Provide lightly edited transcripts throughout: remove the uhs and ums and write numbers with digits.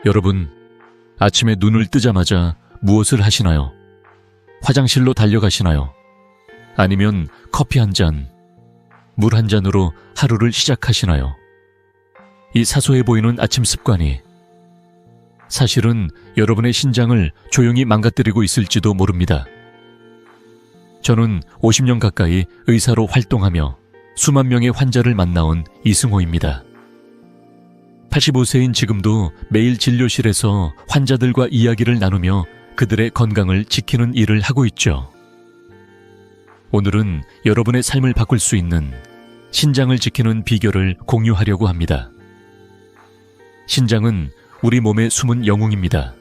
여러분, 아침에 눈을 뜨자마자 무엇을 하시나요? 화장실로 달려가시나요? 아니면 커피 한 잔, 물 한 잔으로 하루를 시작하시나요? 이 사소해 보이는 아침 습관이 사실은 여러분의 신장을 조용히 망가뜨리고 있을지도 모릅니다. 저는 50년 가까이 의사로 활동하며 수만 명의 환자를 만나온 이승호입니다. 85세인 지금도 매일 진료실에서 환자들과 이야기를 나누며 그들의 건강을 지키는 일을 하고 있죠. 오늘은 여러분의 삶을 바꿀 수 있는 신장을 지키는 비결을 공유하려고 합니다. 신장은 우리 몸의 숨은 영웅입니다.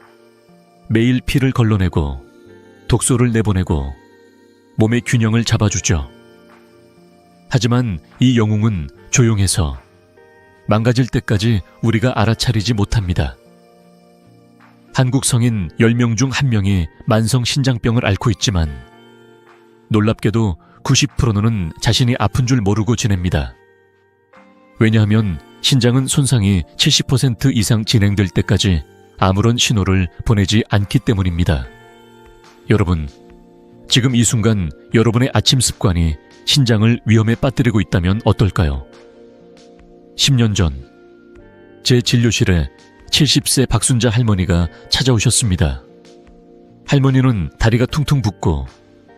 매일 피를 걸러내고 독소를 내보내고 몸의 균형을 잡아주죠. 하지만 이 영웅은 조용해서 망가질 때까지 우리가 알아차리지 못합니다. 한국 성인 10명 중 1명이 만성 신장병을 앓고 있지만 놀랍게도 90%는 자신이 아픈 줄 모르고 지냅니다. 왜냐하면 신장은 손상이 70% 이상 진행될 때까지 아무런 신호를 보내지 않기 때문입니다. 여러분, 지금 이 순간 여러분의 아침 습관이 신장을 위험에 빠뜨리고 있다면 어떨까요? 10년 전, 제 진료실에 70세 박순자 할머니가 찾아오셨습니다. 할머니는 다리가 퉁퉁 붓고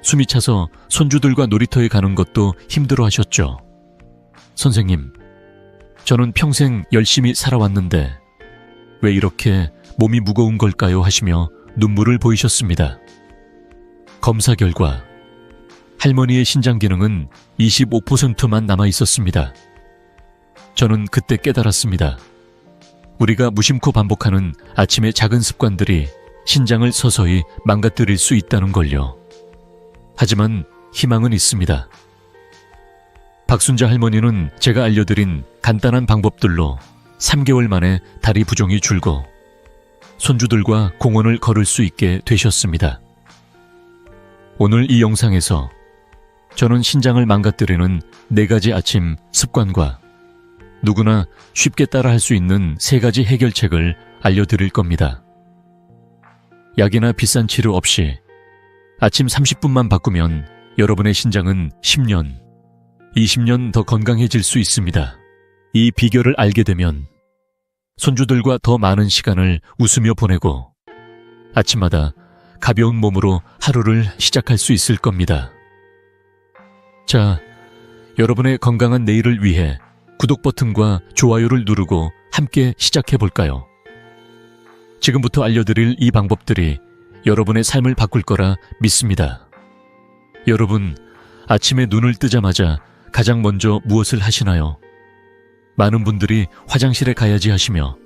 숨이 차서 손주들과 놀이터에 가는 것도 힘들어 하셨죠. 선생님, 저는 평생 열심히 살아왔는데 왜 이렇게 몸이 무거운 걸까요? 하시며 눈물을 보이셨습니다. 검사 결과 할머니의 신장 기능은 25%만 남아 있었습니다. 저는 그때 깨달았습니다. 우리가 무심코 반복하는 아침의 작은 습관들이 신장을 서서히 망가뜨릴 수 있다는 걸요. 하지만 희망은 있습니다. 박순자 할머니는 제가 알려드린 간단한 방법들로 3개월 만에 다리 부종이 줄고 손주들과 공원을 걸을 수 있게 되셨습니다. 오늘 이 영상에서 저는 신장을 망가뜨리는 4가지 아침 습관과 누구나 쉽게 따라할 수 있는 3가지 해결책을 알려드릴 겁니다. 약이나 비싼 치료 없이 아침 30분만 바꾸면 여러분의 신장은 10년, 20년 더 건강해질 수 있습니다. 이 비결을 알게 되면 손주들과 더 많은 시간을 웃으며 보내고 아침마다 가벼운 몸으로 하루를 시작할 수 있을 겁니다. 자, 여러분의 건강한 내일을 위해 구독 버튼과 좋아요를 누르고 함께 시작해 볼까요? 지금부터 알려드릴 이 방법들이 여러분의 삶을 바꿀 거라 믿습니다. 여러분, 아침에 눈을 뜨자마자 가장 먼저 무엇을 하시나요? 많은 분들이 화장실에 가야지 하시며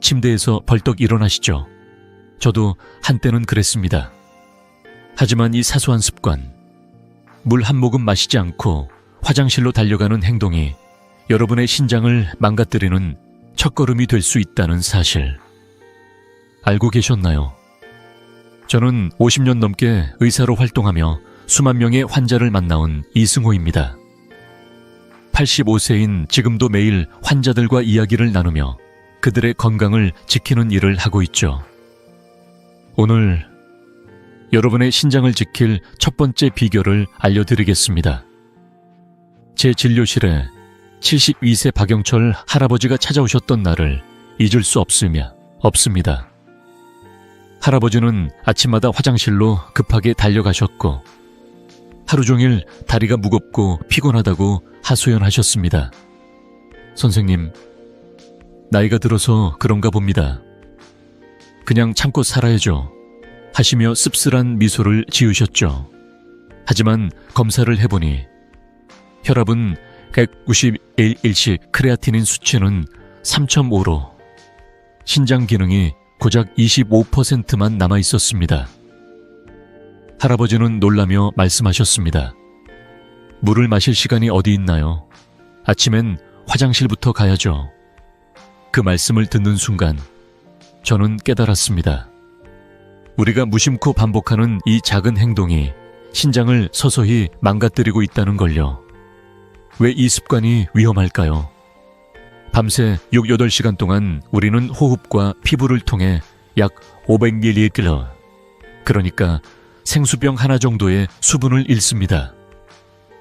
침대에서 벌떡 일어나시죠. 저도 한때는 그랬습니다. 하지만 이 사소한 습관, 물 한 모금 마시지 않고 화장실로 달려가는 행동이 여러분의 신장을 망가뜨리는 첫걸음이 될 수 있다는 사실 알고 계셨나요? 저는 50년 넘게 의사로 활동하며 수만 명의 환자를 만나온 이승호입니다. 85세인 지금도 매일 환자들과 이야기를 나누며 그들의 건강을 지키는 일을 하고 있죠. 오늘 여러분의 신장을 지킬 첫 번째 비결을 알려드리겠습니다. 제 진료실에 72세 박영철 할아버지가 찾아오셨던 날을 잊을 수 없습니다. 할아버지는 아침마다 화장실로 급하게 달려가셨고 하루 종일 다리가 무겁고 피곤하다고 하소연하셨습니다. 선생님, 나이가 들어서 그런가 봅니다. 그냥 참고 살아야죠. 하시며 씁쓸한 미소를 지으셨죠. 하지만 검사를 해보니 혈압은 191일씩 크레아티닌 수치는 3.5로 신장 기능이 고작 25%만 남아 있었습니다. 할아버지는 놀라며 말씀하셨습니다. 물을 마실 시간이 어디 있나요? 아침엔 화장실부터 가야죠. 그 말씀을 듣는 순간 저는 깨달았습니다. 우리가 무심코 반복하는 이 작은 행동이 신장을 서서히 망가뜨리고 있다는 걸요. 왜 이 습관이 위험할까요? 밤새 6, 8시간 동안 우리는 호흡과 피부를 통해 약 500ml, 그러니까 생수병 하나 정도의 수분을 잃습니다.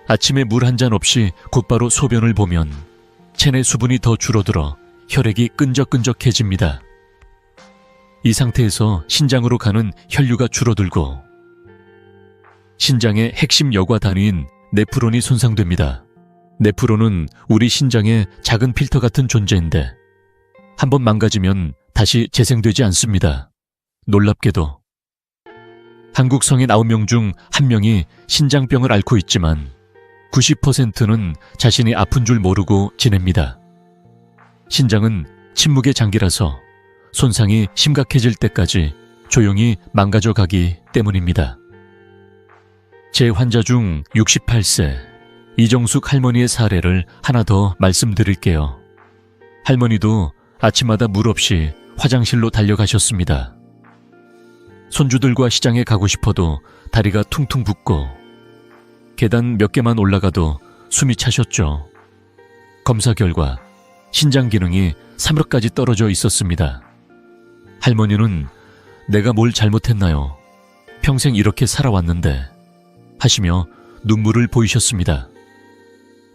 아침에 물 한 잔 없이 곧바로 소변을 보면 체내 수분이 더 줄어들어 혈액이 끈적끈적해집니다. 이 상태에서 신장으로 가는 혈류가 줄어들고 신장의 핵심 여과 단위인 네프론이 손상됩니다. 네프론은 우리 신장의 작은 필터 같은 존재인데 한번 망가지면 다시 재생되지 않습니다. 놀랍게도 한국 성인 9명 중 1명이 신장병을 앓고 있지만 90%는 자신이 아픈 줄 모르고 지냅니다. 신장은 침묵의 장기라서 손상이 심각해질 때까지 조용히 망가져 가기 때문입니다. 제 환자 중 68세 이정숙 할머니의 사례를 하나 더 말씀드릴게요. 할머니도 아침마다 물 없이 화장실로 달려가셨습니다. 손주들과 시장에 가고 싶어도 다리가 퉁퉁 붓고 계단 몇 개만 올라가도 숨이 차셨죠. 검사 결과 신장 기능이 3으로까지 떨어져 있었습니다. 할머니는 내가 뭘 잘못했나요? 평생 이렇게 살아왔는데 하시며 눈물을 보이셨습니다.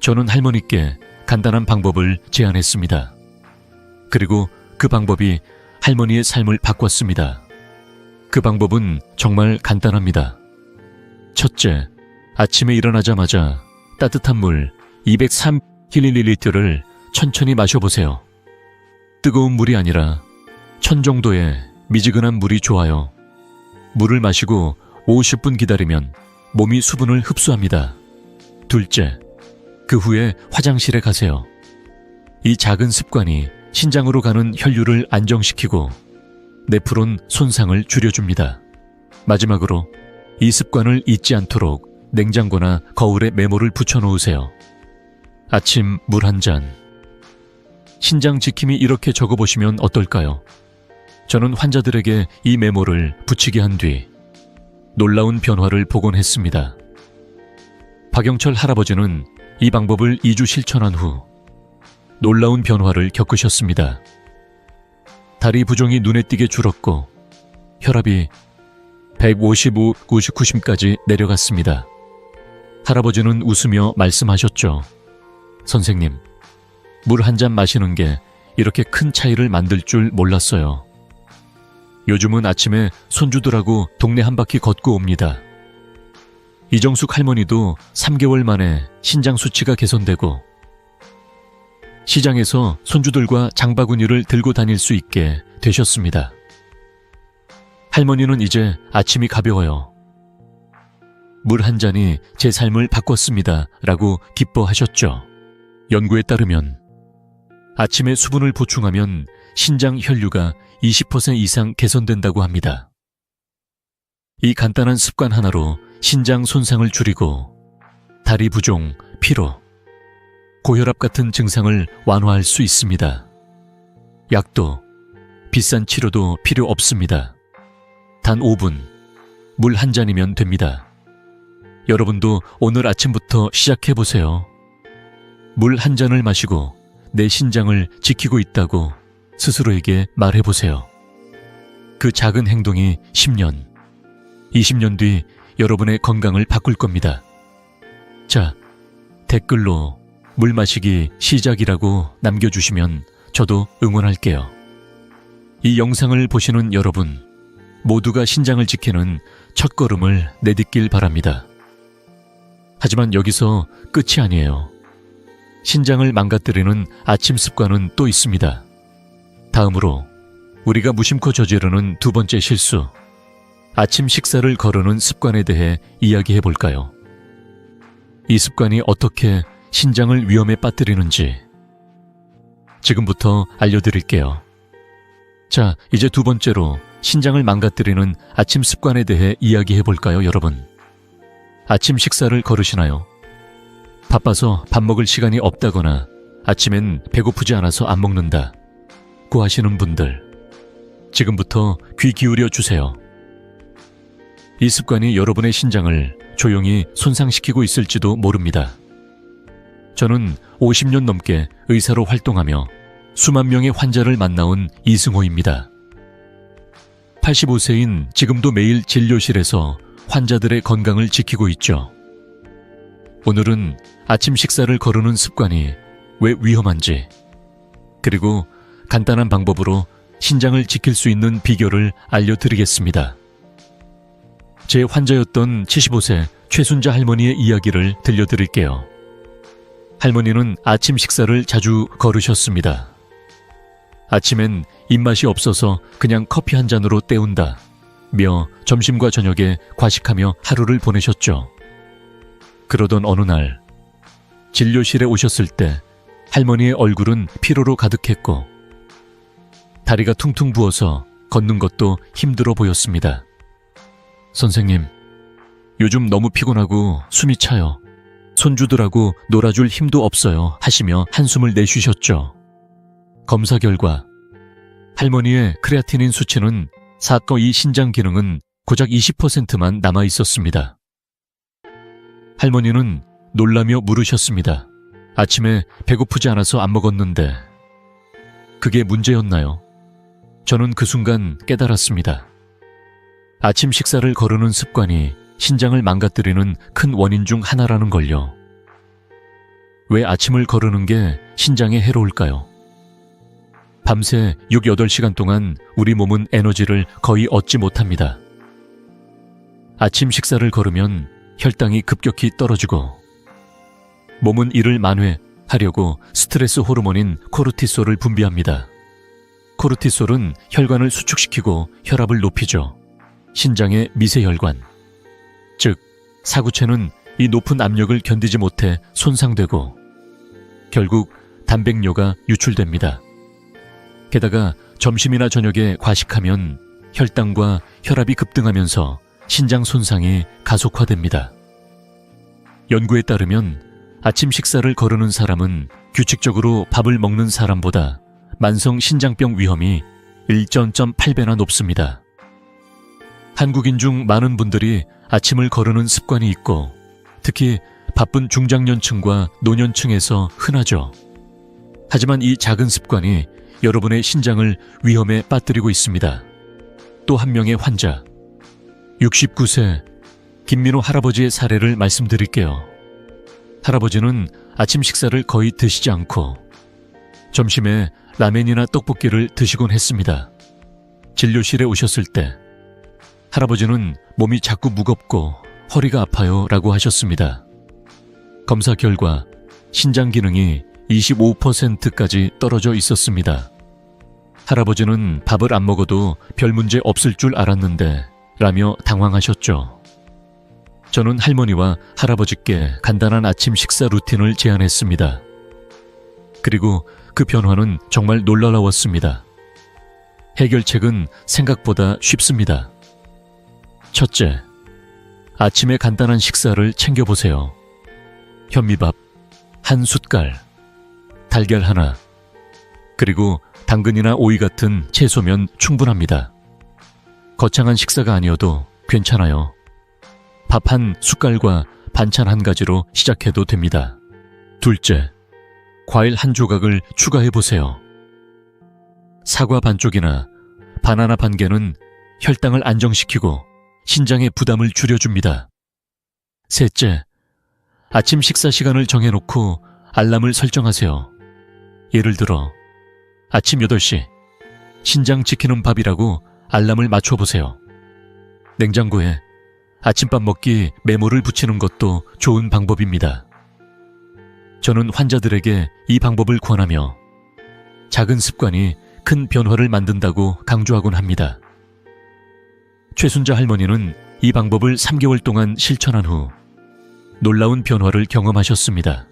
저는 할머니께 간단한 방법을 제안했습니다. 그리고 그 방법이 할머니의 삶을 바꿨습니다. 그 방법은 정말 간단합니다. 첫째, 아침에 일어나자마자 따뜻한 물 203ml를 천천히 마셔보세요. 뜨거운 물이 아니라 1000 정도의 미지근한 물이 좋아요. 물을 마시고 50분 기다리면 몸이 수분을 흡수합니다. 둘째, 그 후에 화장실에 가세요. 이 작은 습관이 신장으로 가는 혈류를 안정시키고 네프론 손상을 줄여줍니다. 마지막으로 이 습관을 잊지 않도록 냉장고나 거울에 메모를 붙여놓으세요. 아침 물 한 잔. 신장 지킴이 이렇게 적어보시면 어떨까요? 저는 환자들에게 이 메모를 붙이게 한 뒤 놀라운 변화를 보곤 했습니다. 박영철 할아버지는 이 방법을 2주 실천한 후 놀라운 변화를 겪으셨습니다. 다리 부종이 눈에 띄게 줄었고 혈압이 155/90까지 내려갔습니다. 할아버지는 웃으며 말씀하셨죠. 선생님, 물 한 잔 마시는 게 이렇게 큰 차이를 만들 줄 몰랐어요. 요즘은 아침에 손주들하고 동네 한 바퀴 걷고 옵니다. 이정숙 할머니도 3개월 만에 신장 수치가 개선되고 시장에서 손주들과 장바구니를 들고 다닐 수 있게 되셨습니다. 할머니는 이제 아침이 가벼워요. 물 한 잔이 제 삶을 바꿨습니다. 라고 기뻐하셨죠. 연구에 따르면 아침에 수분을 보충하면 신장 혈류가 20% 이상 개선된다고 합니다. 이 간단한 습관 하나로 신장 손상을 줄이고 다리 부종, 피로, 고혈압 같은 증상을 완화할 수 있습니다. 약도, 비싼 치료도 필요 없습니다. 단 5분, 물 한 잔이면 됩니다. 여러분도 오늘 아침부터 시작해보세요. 물 한 잔을 마시고 내 신장을 지키고 있다고 스스로에게 말해보세요. 그 작은 행동이 10년, 20년 뒤 여러분의 건강을 바꿀 겁니다. 자, 댓글로 물 마시기 시작이라고 남겨주시면 저도 응원할게요. 이 영상을 보시는 여러분 모두가 신장을 지키는 첫걸음을 내딛길 바랍니다. 하지만 여기서 끝이 아니에요. 신장을 망가뜨리는 아침 습관은 또 있습니다. 다음으로 우리가 무심코 저지르는 두 번째 실수, 아침 식사를 거르는 습관에 대해 이야기해 볼까요? 이 습관이 어떻게 신장을 위험에 빠뜨리는지 지금부터 알려드릴게요. 자, 이제 두 번째로 신장을 망가뜨리는 아침 습관에 대해 이야기해 볼까요, 여러분? 아침 식사를 거르시나요? 바빠서 밥 먹을 시간이 없다거나 아침엔 배고프지 않아서 안 먹는다 고 하시는 분들, 지금부터 귀 기울여 주세요. 이 습관이 여러분의 신장을 조용히 손상시키고 있을지도 모릅니다. 저는 50년 넘게 의사로 활동하며 수만 명의 환자를 만나온 이승호입니다. 85세인 지금도 매일 진료실에서 환자들의 건강을 지키고 있죠. 오늘은 아침 식사를 거르는 습관이 왜 위험한지, 그리고 간단한 방법으로 신장을 지킬 수 있는 비결을 알려드리겠습니다. 제 환자였던 75세 최순자 할머니의 이야기를 들려드릴게요. 할머니는 아침 식사를 자주 거르셨습니다. 아침엔 입맛이 없어서 그냥 커피 한 잔으로 때운다 며 점심과 저녁에 과식하며 하루를 보내셨죠. 그러던 어느 날 진료실에 오셨을 때 할머니의 얼굴은 피로로 가득했고 다리가 퉁퉁 부어서 걷는 것도 힘들어 보였습니다. 선생님, 요즘 너무 피곤하고 숨이 차요. 손주들하고 놀아줄 힘도 없어요 하시며 한숨을 내쉬셨죠. 검사 결과 할머니의 크레아티닌 수치는 4거2 신장 기능은 고작 20%만 남아 있었습니다. 할머니는 놀라며 물으셨습니다. 아침에 배고프지 않아서 안 먹었는데 그게 문제였나요? 저는 그 순간 깨달았습니다. 아침 식사를 거르는 습관이 신장을 망가뜨리는 큰 원인 중 하나라는 걸요. 왜 아침을 거르는 게 신장에 해로울까요? 밤새 6, 8시간 동안 우리 몸은 에너지를 거의 얻지 못합니다. 아침 식사를 거르면 혈당이 급격히 떨어지고 몸은 이를 만회하려고 스트레스 호르몬인 코르티솔을 분비합니다. 코르티솔은 혈관을 수축시키고 혈압을 높이죠. 신장의 미세혈관, 즉 사구체는 이 높은 압력을 견디지 못해 손상되고 결국 단백뇨가 유출됩니다. 게다가 점심이나 저녁에 과식하면 혈당과 혈압이 급등하면서 신장 손상이 가속화됩니다. 연구에 따르면 아침 식사를 거르는 사람은 규칙적으로 밥을 먹는 사람보다 만성 신장병 위험이 1.8배나 높습니다. 한국인 중 많은 분들이 아침을 거르는 습관이 있고 특히 바쁜 중장년층과 노년층에서 흔하죠. 하지만 이 작은 습관이 여러분의 신장을 위험에 빠뜨리고 있습니다. 또 한 명의 환자, 69세 김민호 할아버지의 사례를 말씀드릴게요. 할아버지는 아침 식사를 거의 드시지 않고 점심에 라멘이나 떡볶이를 드시곤 했습니다. 진료실에 오셨을 때 할아버지는 몸이 자꾸 무겁고 허리가 아파요 라고 하셨습니다. 검사 결과 신장 기능이 25%까지 떨어져 있었습니다. 할아버지는 밥을 안 먹어도 별 문제 없을 줄 알았는데 라며 당황하셨죠. 저는 할머니와 할아버지께 간단한 아침 식사 루틴을 제안했습니다. 그리고 그 변화는 정말 놀라웠습니다. 해결책은 생각보다 쉽습니다. 첫째, 아침에 간단한 식사를 챙겨보세요. 현미밥 한 숟갈, 달걀 하나, 그리고 당근이나 오이 같은 채소면 충분합니다. 거창한 식사가 아니어도 괜찮아요. 밥 한 숟갈과 반찬 한 가지로 시작해도 됩니다. 둘째, 과일 한 조각을 추가해보세요. 사과 반쪽이나 바나나 반 개는 혈당을 안정시키고 신장의 부담을 줄여줍니다. 셋째, 아침 식사 시간을 정해놓고 알람을 설정하세요. 예를 들어 아침 8시 신장 지키는 밥이라고 알람을 맞춰보세요. 냉장고에 아침밥 먹기 메모를 붙이는 것도 좋은 방법입니다. 저는 환자들에게 이 방법을 권하며 작은 습관이 큰 변화를 만든다고 강조하곤 합니다. 최순자 할머니는 이 방법을 3개월 동안 실천한 후 놀라운 변화를 경험하셨습니다.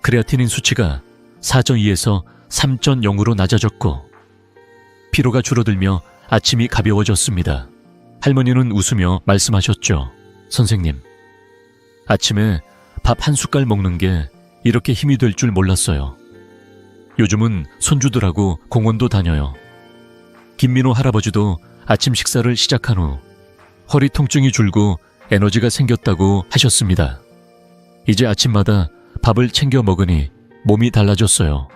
크레아티닌 수치가 4.2에서 3.0으로 낮아졌고 피로가 줄어들며 아침이 가벼워졌습니다. 할머니는 웃으며 말씀하셨죠. 선생님, 아침에 밥 한 숟갈 먹는 게 이렇게 힘이 될 줄 몰랐어요. 요즘은 손주들하고 공원도 다녀요. 김민호 할아버지도 아침 식사를 시작한 후 허리 통증이 줄고 에너지가 생겼다고 하셨습니다. 이제 아침마다 밥을 챙겨 먹으니 몸이 달라졌어요.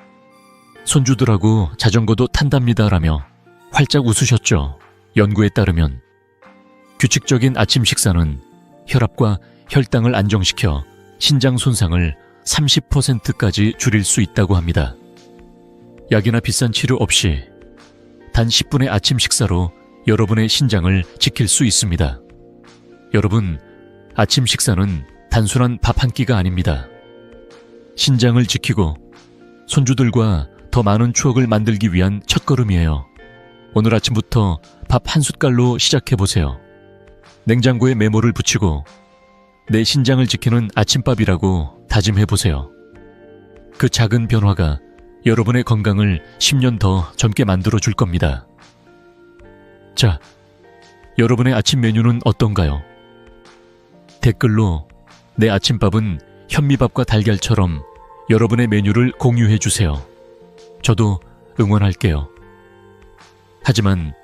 손주들하고 자전거도 탄답니다라며 활짝 웃으셨죠. 연구에 따르면 규칙적인 아침 식사는 혈압과 혈당을 안정시켜 신장 손상을 30%까지 줄일 수 있다고 합니다. 약이나 비싼 치료 없이 단 10분의 아침 식사로 여러분의 신장을 지킬 수 있습니다. 여러분, 아침 식사는 단순한 밥 한 끼가 아닙니다. 신장을 지키고 손주들과 더 많은 추억을 만들기 위한 첫걸음이에요. 오늘 아침부터 밥 한 숟갈로 시작해보세요. 냉장고에 메모를 붙이고 내 신장을 지키는 아침밥이라고 다짐해보세요. 그 작은 변화가 여러분의 건강을 10년 더 젊게 만들어줄 겁니다. 자, 여러분의 아침 메뉴는 어떤가요? 댓글로 내 아침밥은 현미밥과 달걀처럼 여러분의 메뉴를 공유해주세요. 저도 응원할게요. 하지만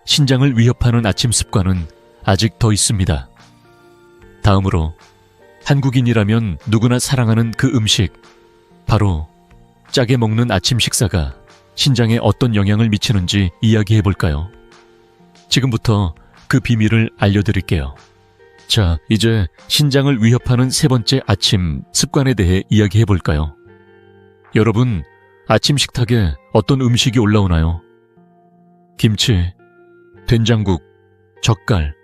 신장을 위협하는 아침 습관은 아직 더 있습니다. 다음으로 한국인이라면 누구나 사랑하는 그 음식, 바로 짜게 먹는 아침 식사가 신장에 어떤 영향을 미치는지 이야기해볼까요? 지금부터 그 비밀을 알려드릴게요. 자, 이제 신장을 위협하는 세 번째 아침 습관에 대해 이야기해볼까요? 여러분, 아침 식탁에 어떤 음식이 올라오나요? 김치, 된장국, 젓갈,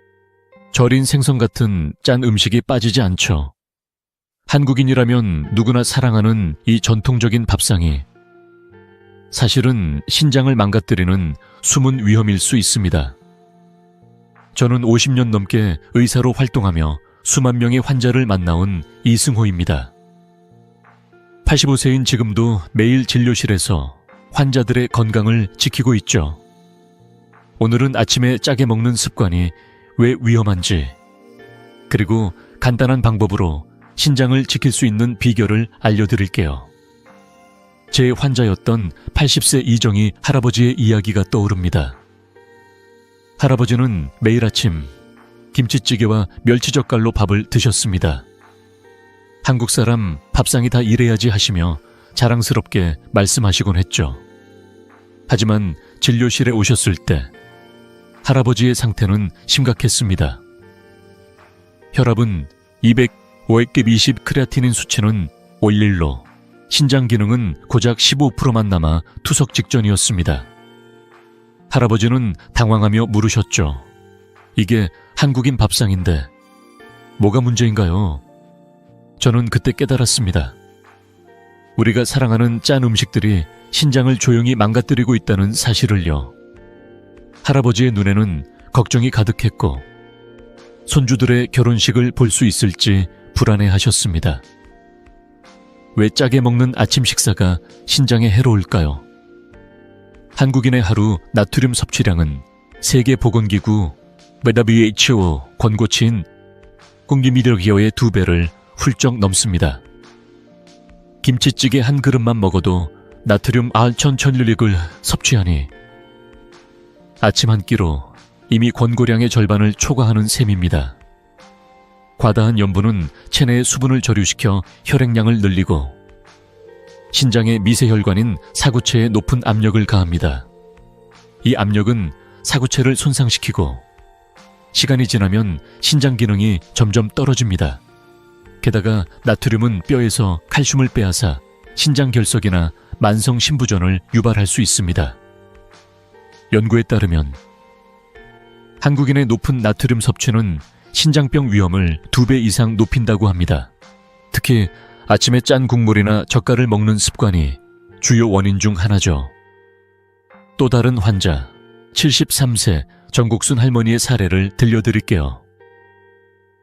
절인 생선 같은 짠 음식이 빠지지 않죠. 한국인이라면 누구나 사랑하는 이 전통적인 밥상이 사실은 신장을 망가뜨리는 숨은 위험일 수 있습니다. 저는 50년 넘게 의사로 활동하며 수만 명의 환자를 만나온 이승호입니다. 85세인 지금도 매일 진료실에서 환자들의 건강을 지키고 있죠. 오늘은 아침에 짜게 먹는 습관이 왜 위험한지, 그리고 간단한 방법으로 신장을 지킬 수 있는 비결을 알려드릴게요. 제 환자였던 80세 이정희 할아버지의 이야기가 떠오릅니다. 할아버지는 매일 아침 김치찌개와 멸치젓갈로 밥을 드셨습니다. 한국 사람 밥상이 다 이래야지 하시며 자랑스럽게 말씀하시곤 했죠. 하지만 진료실에 오셨을 때 할아버지의 상태는 심각했습니다. 혈압은 200, 500급 20, 크레아티닌 수치는 올 일로, 신장 기능은 고작 15%만 남아 투석 직전이었습니다. 할아버지는 당황하며 물으셨죠. 이게 한국인 밥상인데 뭐가 문제인가요? 저는 그때 깨달았습니다. 우리가 사랑하는 짠 음식들이 신장을 조용히 망가뜨리고 있다는 사실을요. 할아버지의 눈에는 걱정이 가득했고 손주들의 결혼식을 볼 수 있을지 불안해하셨습니다. 왜 짜게 먹는 아침 식사가 신장에 해로울까요? 한국인의 하루 나트륨 섭취량은 세계보건기구 WHO 권고치인 공기미력기어의 2배를 훌쩍 넘습니다. 김치찌개 한 그릇만 먹어도 나트륨 1000mg을 섭취하니 아침 한 끼로 이미 권고량의 절반을 초과하는 셈입니다. 과다한 염분은 체내의 수분을 저류시켜 혈액량을 늘리고 신장의 미세혈관인 사구체에 높은 압력을 가합니다. 이 압력은 사구체를 손상시키고 시간이 지나면 신장 기능이 점점 떨어집니다. 게다가 나트륨은 뼈에서 칼슘을 빼앗아 신장 결석이나 만성 신부전을 유발할 수 있습니다. 연구에 따르면 한국인의 높은 나트륨 섭취는 신장병 위험을 2배 이상 높인다고 합니다. 특히 아침에 짠 국물이나 젓갈을 먹는 습관이 주요 원인 중 하나죠. 또 다른 환자, 73세 정국순 할머니의 사례를 들려드릴게요.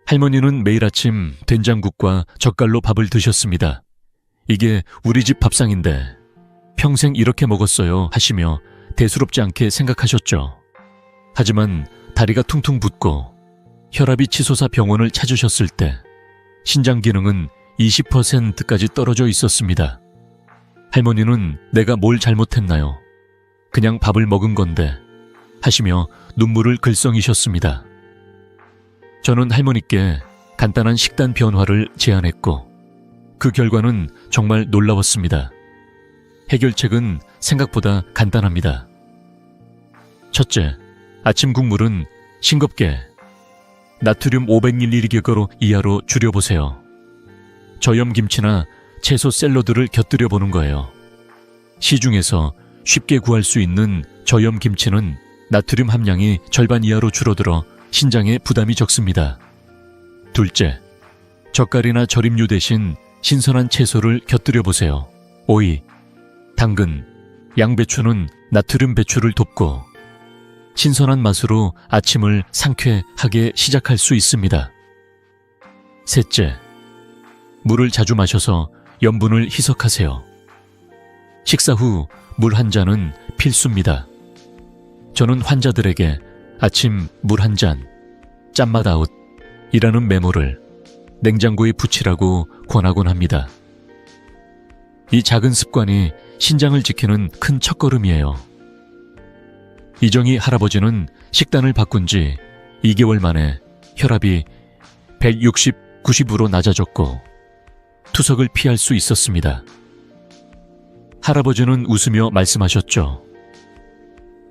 할머니는 매일 아침 된장국과 젓갈로 밥을 드셨습니다. 이게 우리 집 밥상인데 평생 이렇게 먹었어요 하시며 대수롭지 않게 생각하셨죠. 하지만 다리가 퉁퉁 붓고 혈압이 치솟아 병원을 찾으셨을 때 신장 기능은 20%까지 떨어져 있었습니다. 할머니는 내가 뭘 잘못했나요? 그냥 밥을 먹은 건데 하시며 눈물을 글썽이셨습니다. 저는 할머니께 간단한 식단 변화를 제안했고 그 결과는 정말 놀라웠습니다. 해결책은 생각보다 간단합니다. 첫째, 아침 국물은 싱겁게 나트륨 500mg로 이하로 줄여보세요. 저염김치나 채소 샐러드를 곁들여 보는 거예요. 시중에서 쉽게 구할 수 있는 저염김치는 나트륨 함량이 절반 이하로 줄어들어 신장에 부담이 적습니다. 둘째, 젓갈이나 절임류 대신 신선한 채소를 곁들여 보세요. 오이, 당근, 양배추는 나트륨 배출을 돕고 신선한 맛으로 아침을 상쾌하게 시작할 수 있습니다. 셋째, 물을 자주 마셔서 염분을 희석하세요. 식사 후 물 한 잔은 필수입니다. 저는 환자들에게 아침 물 한 잔, 짠맛 아웃이라는 메모를 냉장고에 붙이라고 권하곤 합니다. 이 작은 습관이 신장을 지키는 큰 첫걸음이에요. 이정희 할아버지는 식단을 바꾼 지 2개월 만에 혈압이 160, 90으로 낮아졌고 투석을 피할 수 있었습니다. 할아버지는 웃으며 말씀하셨죠.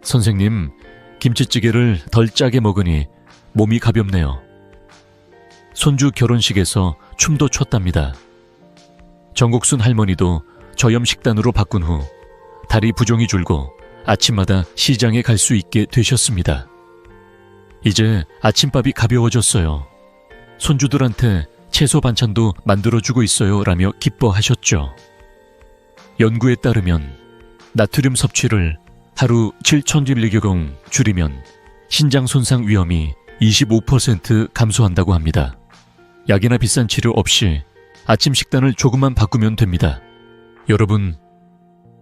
선생님, 김치찌개를 덜 짜게 먹으니 몸이 가볍네요. 손주 결혼식에서 춤도 췄답니다. 정국순 할머니도 저염 식단으로 바꾼 후 다리 부종이 줄고 아침마다 시장에 갈 수 있게 되셨습니다. 이제 아침밥이 가벼워졌어요. 손주들한테 채소 반찬도 만들어주고 있어요 라며 기뻐하셨죠. 연구에 따르면 나트륨 섭취를 하루 7,000mg 줄이면 신장 손상 위험이 25% 감소한다고 합니다. 약이나 비싼 치료 없이 아침 식단을 조금만 바꾸면 됩니다. 여러분,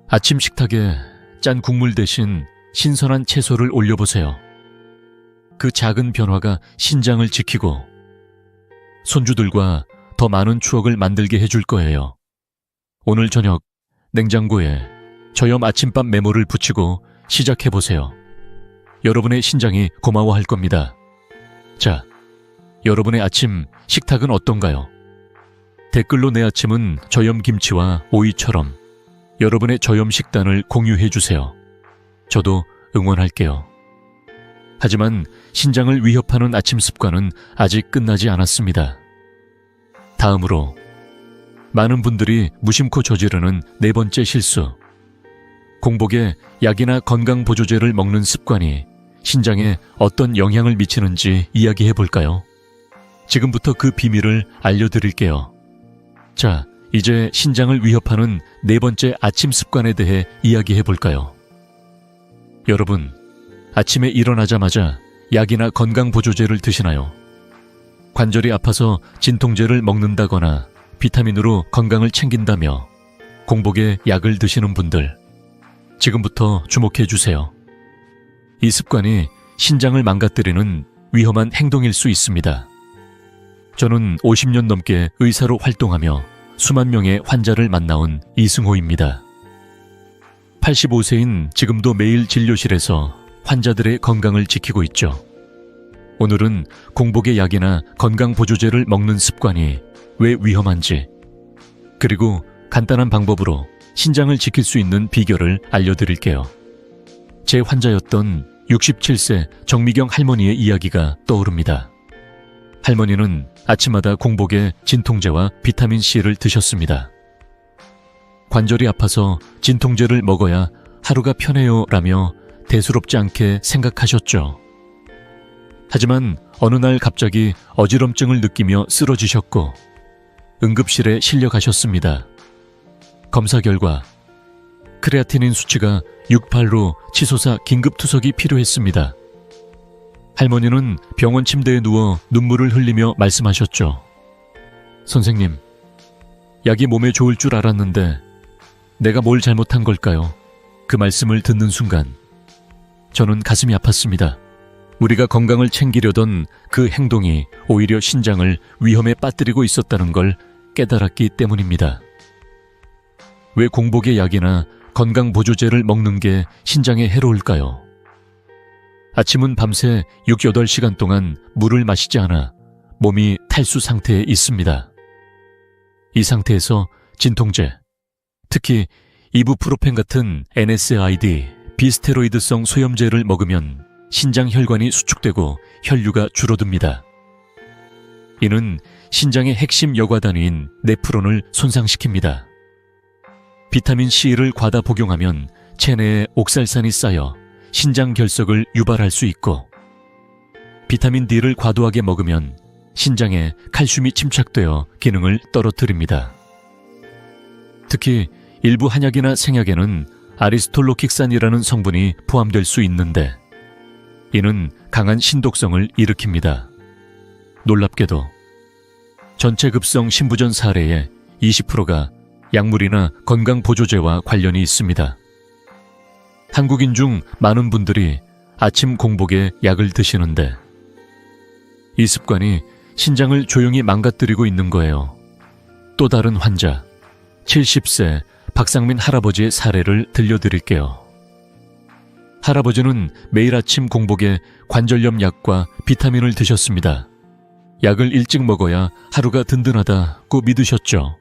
아침 식탁에 짠 국물 대신 신선한 채소를 올려보세요. 그 작은 변화가 신장을 지키고 손주들과 더 많은 추억을 만들게 해줄 거예요. 오늘 저녁 냉장고에 저염 아침밥 메모를 붙이고 시작해보세요. 여러분의 신장이 고마워할 겁니다. 자, 여러분의 아침 식탁은 어떤가요? 댓글로 내 아침은 저염 김치와 오이처럼 여러분의 저염 식단을 공유해주세요. 저도 응원할게요. 하지만 신장을 위협하는 아침 습관은 아직 끝나지 않았습니다. 다음으로 많은 분들이 무심코 저지르는 네 번째 실수. 공복에 약이나 건강보조제를 먹는 습관이 신장에 어떤 영향을 미치는지 이야기해 볼까요? 지금부터 그 비밀을 알려드릴게요. 자, 이제 신장을 위협하는 네 번째 아침 습관에 대해 이야기해 볼까요? 여러분, 아침에 일어나자마자 약이나 건강보조제를 드시나요? 관절이 아파서 진통제를 먹는다거나 비타민으로 건강을 챙긴다며 공복에 약을 드시는 분들, 지금부터 주목해 주세요. 이 습관이 신장을 망가뜨리는 위험한 행동일 수 있습니다. 저는 50년 넘게 의사로 활동하며 수만 명의 환자를 만나온 이승호입니다. 85세인 지금도 매일 진료실에서 환자들의 건강을 지키고 있죠. 오늘은 공복에 약이나 건강보조제를 먹는 습관이 왜 위험한지, 그리고 간단한 방법으로 신장을 지킬 수 있는 비결을 알려드릴게요. 제 환자였던 67세 정미경 할머니의 이야기가 떠오릅니다. 할머니는 아침마다 공복에 진통제와 비타민C를 드셨습니다. 관절이 아파서 진통제를 먹어야 하루가 편해요 라며 대수롭지 않게 생각하셨죠. 하지만 어느 날 갑자기 어지럼증을 느끼며 쓰러지셨고 응급실에 실려가셨습니다. 검사 결과 크레아티닌 수치가 6,8로 치솟아 긴급 투석이 필요했습니다. 할머니는 병원 침대에 누워 눈물을 흘리며 말씀하셨죠. 선생님, 약이 몸에 좋을 줄 알았는데 내가 뭘 잘못한 걸까요? 그 말씀을 듣는 순간 저는 가슴이 아팠습니다. 우리가 건강을 챙기려던 그 행동이 오히려 신장을 위험에 빠뜨리고 있었다는 걸 깨달았기 때문입니다. 왜 공복에 약이나 건강보조제를 먹는 게 신장에 해로울까요? 아침은 밤새 6, 8시간 동안 물을 마시지 않아 몸이 탈수 상태에 있습니다. 이 상태에서 진통제, 특히 이부프로펜 같은 NSAID, 비스테로이드성 소염제를 먹으면 신장 혈관이 수축되고 혈류가 줄어듭니다. 이는 신장의 핵심 여과단위인 네프론을 손상시킵니다. 비타민 C를 과다 복용하면 체내에 옥살산이 쌓여 신장 결석을 유발할 수 있고, 비타민 D를 과도하게 먹으면 신장에 칼슘이 침착되어 기능을 떨어뜨립니다. 특히 일부 한약이나 생약에는 아리스톨로킥산이라는 성분이 포함될 수 있는데, 이는 강한 신독성을 일으킵니다. 놀랍게도 전체 급성 신부전 사례의 20%가 약물이나 건강보조제와 관련이 있습니다. 한국인 중 많은 분들이 아침 공복에 약을 드시는데, 이 습관이 신장을 조용히 망가뜨리고 있는 거예요. 또 다른 환자, 70세 박상민 할아버지의 사례를 들려드릴게요. 할아버지는 매일 아침 공복에 관절염 약과 비타민을 드셨습니다. 약을 일찍 먹어야 하루가 든든하다고 믿으셨죠.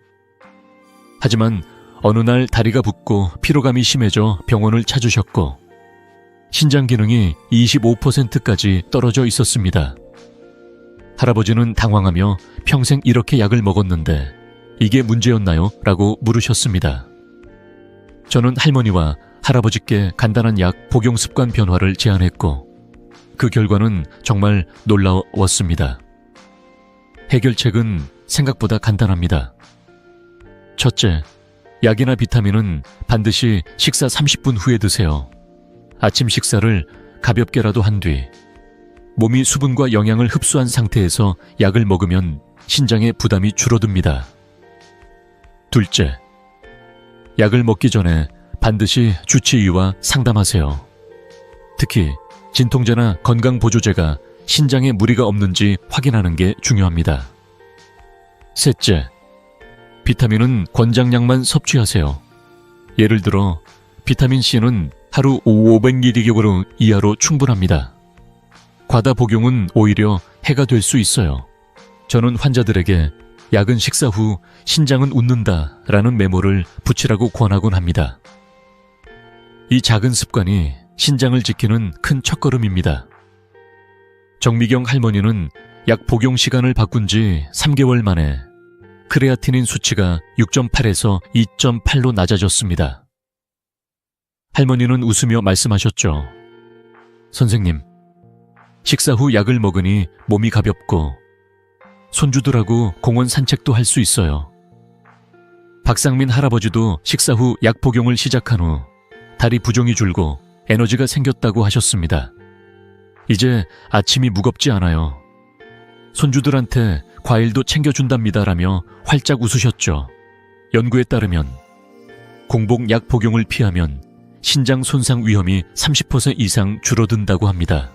하지만 어느 날 다리가 붓고 피로감이 심해져 병원을 찾으셨고, 신장 기능이 25%까지 떨어져 있었습니다. 할아버지는 당황하며 평생 이렇게 약을 먹었는데 이게 문제였나요? 라고 물으셨습니다. 저는 할머니와 할아버지께 간단한 약 복용 습관 변화를 제안했고, 그 결과는 정말 놀라웠습니다. 해결책은 생각보다 간단합니다. 첫째, 약이나 비타민은 반드시 식사 30분 후에 드세요. 아침 식사를 가볍게라도 한 뒤 몸이 수분과 영양을 흡수한 상태에서 약을 먹으면 신장의 부담이 줄어듭니다. 둘째, 약을 먹기 전에 반드시 주치의와 상담하세요. 특히 진통제나 건강보조제가 신장에 무리가 없는지 확인하는 게 중요합니다. 셋째, 비타민은 권장량만 섭취하세요. 예를 들어 비타민C는 하루 500mg 이하로 충분합니다. 과다 복용은 오히려 해가 될 수 있어요. 저는 환자들에게 약은 식사 후, 신장은 웃는다 라는 메모를 붙이라고 권하곤 합니다. 이 작은 습관이 신장을 지키는 큰 첫걸음입니다. 정미경 할머니는 약 복용 시간을 바꾼 지 3개월 만에 크레아티닌 수치가 6.8에서 2.8로 낮아졌습니다. 할머니는 웃으며 말씀하셨죠. 선생님, 식사 후 약을 먹으니 몸이 가볍고 손주들하고 공원 산책도 할 수 있어요. 박상민 할아버지도 식사 후 약 복용을 시작한 후 다리 부종이 줄고 에너지가 생겼다고 하셨습니다. 이제 아침이 무겁지 않아요. 손주들한테 과일도 챙겨준답니다라며 활짝 웃으셨죠. 연구에 따르면 공복 약 복용을 피하면 신장 손상 위험이 30% 이상 줄어든다고 합니다.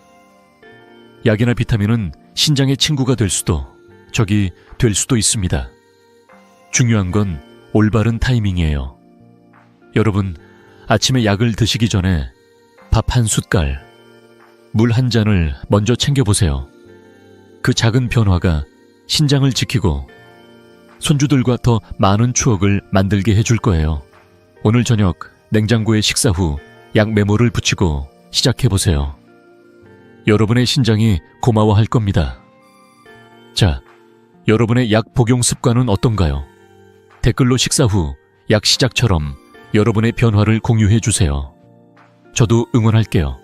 약이나 비타민은 신장의 친구가 될 수도, 적이 될 수도 있습니다. 중요한 건 올바른 타이밍이에요. 여러분, 아침에 약을 드시기 전에 밥 한 숟갈, 물 한 잔을 먼저 챙겨보세요. 그 작은 변화가 신장을 지키고 손주들과 더 많은 추억을 만들게 해줄 거예요. 오늘 저녁 냉장고에 식사 후 약 메모를 붙이고 시작해보세요. 여러분의 신장이 고마워할 겁니다. 자, 여러분의 약 복용 습관은 어떤가요? 댓글로 식사 후 약 시작처럼 여러분의 변화를 공유해 주세요. 저도 응원할게요.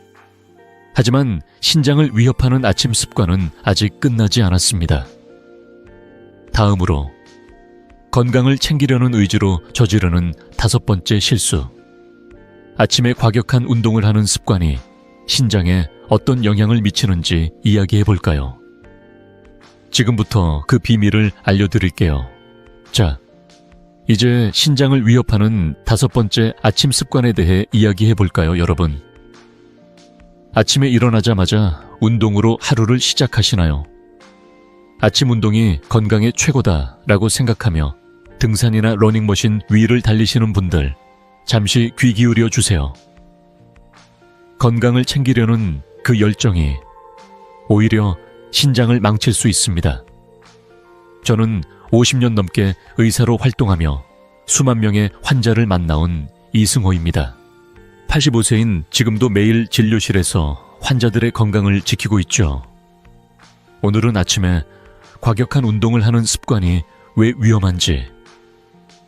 하지만 신장을 위협하는 아침 습관은 아직 끝나지 않았습니다. 다음으로 건강을 챙기려는 의지로 저지르는 5번째 실수. 아침에 과격한 운동을 하는 습관이 신장에 어떤 영향을 미치는지 이야기해 볼까요? 지금부터 그 비밀을 알려드릴게요. 자, 이제 신장을 위협하는 5번째 아침 습관에 대해 이야기해 볼까요, 여러분? 아침에 일어나자마자 운동으로 하루를 시작하시나요? 아침 운동이 건강에 최고다라고 생각하며 등산이나 러닝머신 위를 달리시는 분들, 잠시 귀 기울여 주세요. 건강을 챙기려는 그 열정이 오히려 신장을 망칠 수 있습니다. 저는 50년 넘게 의사로 활동하며 수만 명의 환자를 만나온 이승호입니다. 85세인 지금도 매일 진료실에서 환자들의 건강을 지키고 있죠. 오늘은 아침에 과격한 운동을 하는 습관이 왜 위험한지,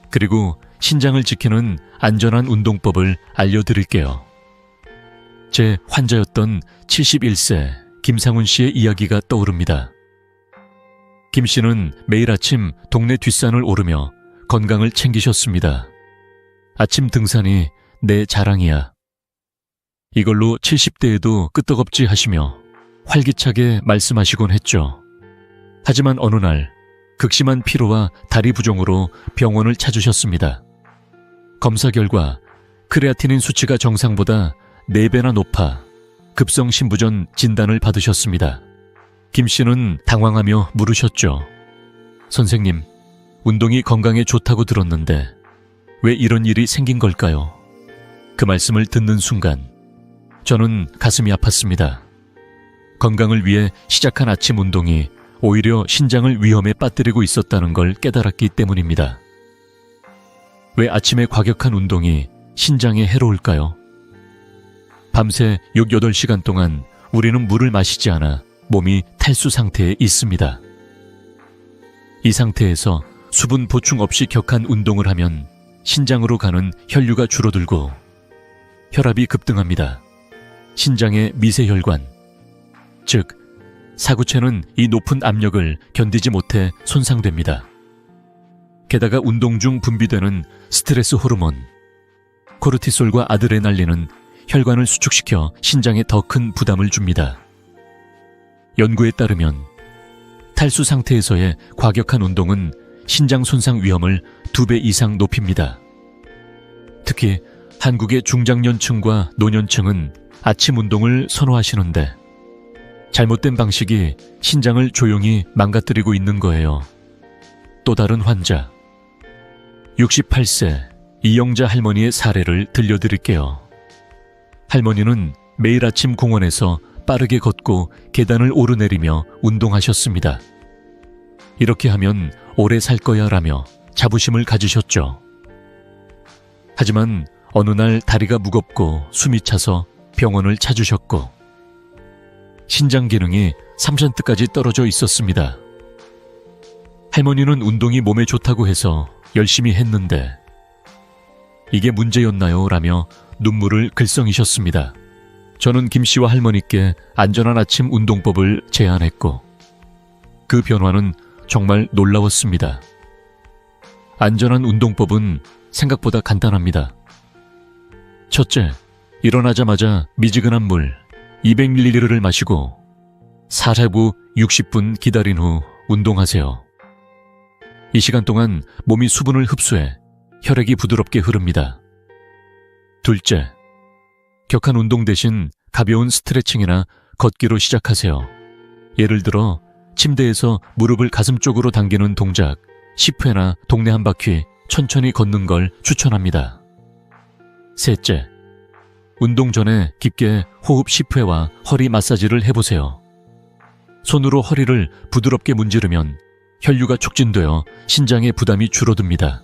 그리고 신장을 지키는 안전한 운동법을 알려드릴게요. 제 환자였던 71세 김상훈 씨의 이야기가 떠오릅니다. 김 씨는 매일 아침 동네 뒷산을 오르며 건강을 챙기셨습니다. 아침 등산이 내 자랑이야. 이걸로 70대에도 끄떡없지 하시며 활기차게 말씀하시곤 했죠. 하지만 어느 날 극심한 피로와 다리 부종으로 병원을 찾으셨습니다. 검사 결과 크레아티닌 수치가 정상보다 4배나 높아 급성 신부전 진단을 받으셨습니다. 김 씨는 당황하며 물으셨죠. 선생님, 운동이 건강에 좋다고 들었는데 왜 이런 일이 생긴 걸까요? 그 말씀을 듣는 순간 저는 가슴이 아팠습니다. 건강을 위해 시작한 아침 운동이 오히려 신장을 위험에 빠뜨리고 있었다는 걸 깨달았기 때문입니다. 왜 아침에 과격한 운동이 신장에 해로울까요? 밤새 6, 8시간 동안 우리는 물을 마시지 않아 몸이 탈수 상태에 있습니다. 이 상태에서 수분 보충 없이 격한 운동을 하면 신장으로 가는 혈류가 줄어들고 혈압이 급등합니다. 신장의 미세혈관, 즉 사구체는 이 높은 압력을 견디지 못해 손상됩니다. 게다가 운동 중 분비되는 스트레스 호르몬, 코르티솔과 아드레날린은 혈관을 수축시켜 신장에 더 큰 부담을 줍니다. 연구에 따르면 탈수 상태에서의 과격한 운동은 신장 손상 위험을 2배 이상 높입니다. 특히 한국의 중장년층과 노년층은 아침 운동을 선호하시는데 잘못된 방식이 신장을 조용히 망가뜨리고 있는 거예요. 또 다른 환자, 68세 이영자 할머니의 사례를 들려드릴게요. 할머니는 매일 아침 공원에서 빠르게 걷고 계단을 오르내리며 운동하셨습니다. 이렇게 하면 오래 살 거야 라며 자부심을 가지셨죠. 하지만 어느 날 다리가 무겁고 숨이 차서 병원을 찾으셨고 신장 기능이 3%까지 떨어져 있었습니다. 할머니는 운동이 몸에 좋다고 해서 열심히 했는데 이게 문제였나요? 라며 눈물을 글썽이셨습니다. 저는 김 씨와 할머니께 안전한 아침 운동법을 제안했고 그 변화는 정말 놀라웠습니다. 안전한 운동법은 생각보다 간단합니다. 첫째, 일어나자마자 미지근한 물 200ml를 마시고 4회부 60분 기다린 후 운동하세요. 이 시간 동안 몸이 수분을 흡수해 혈액이 부드럽게 흐릅니다. 둘째, 격한 운동 대신 가벼운 스트레칭이나 걷기로 시작하세요. 예를 들어 침대에서 무릎을 가슴 쪽으로 당기는 동작 10회나 동네 한 바퀴 천천히 걷는 걸 추천합니다. 셋째, 운동 전에 깊게 호흡 10회와 허리 마사지를 해보세요. 손으로 허리를 부드럽게 문지르면 혈류가 촉진되어 신장의 부담이 줄어듭니다.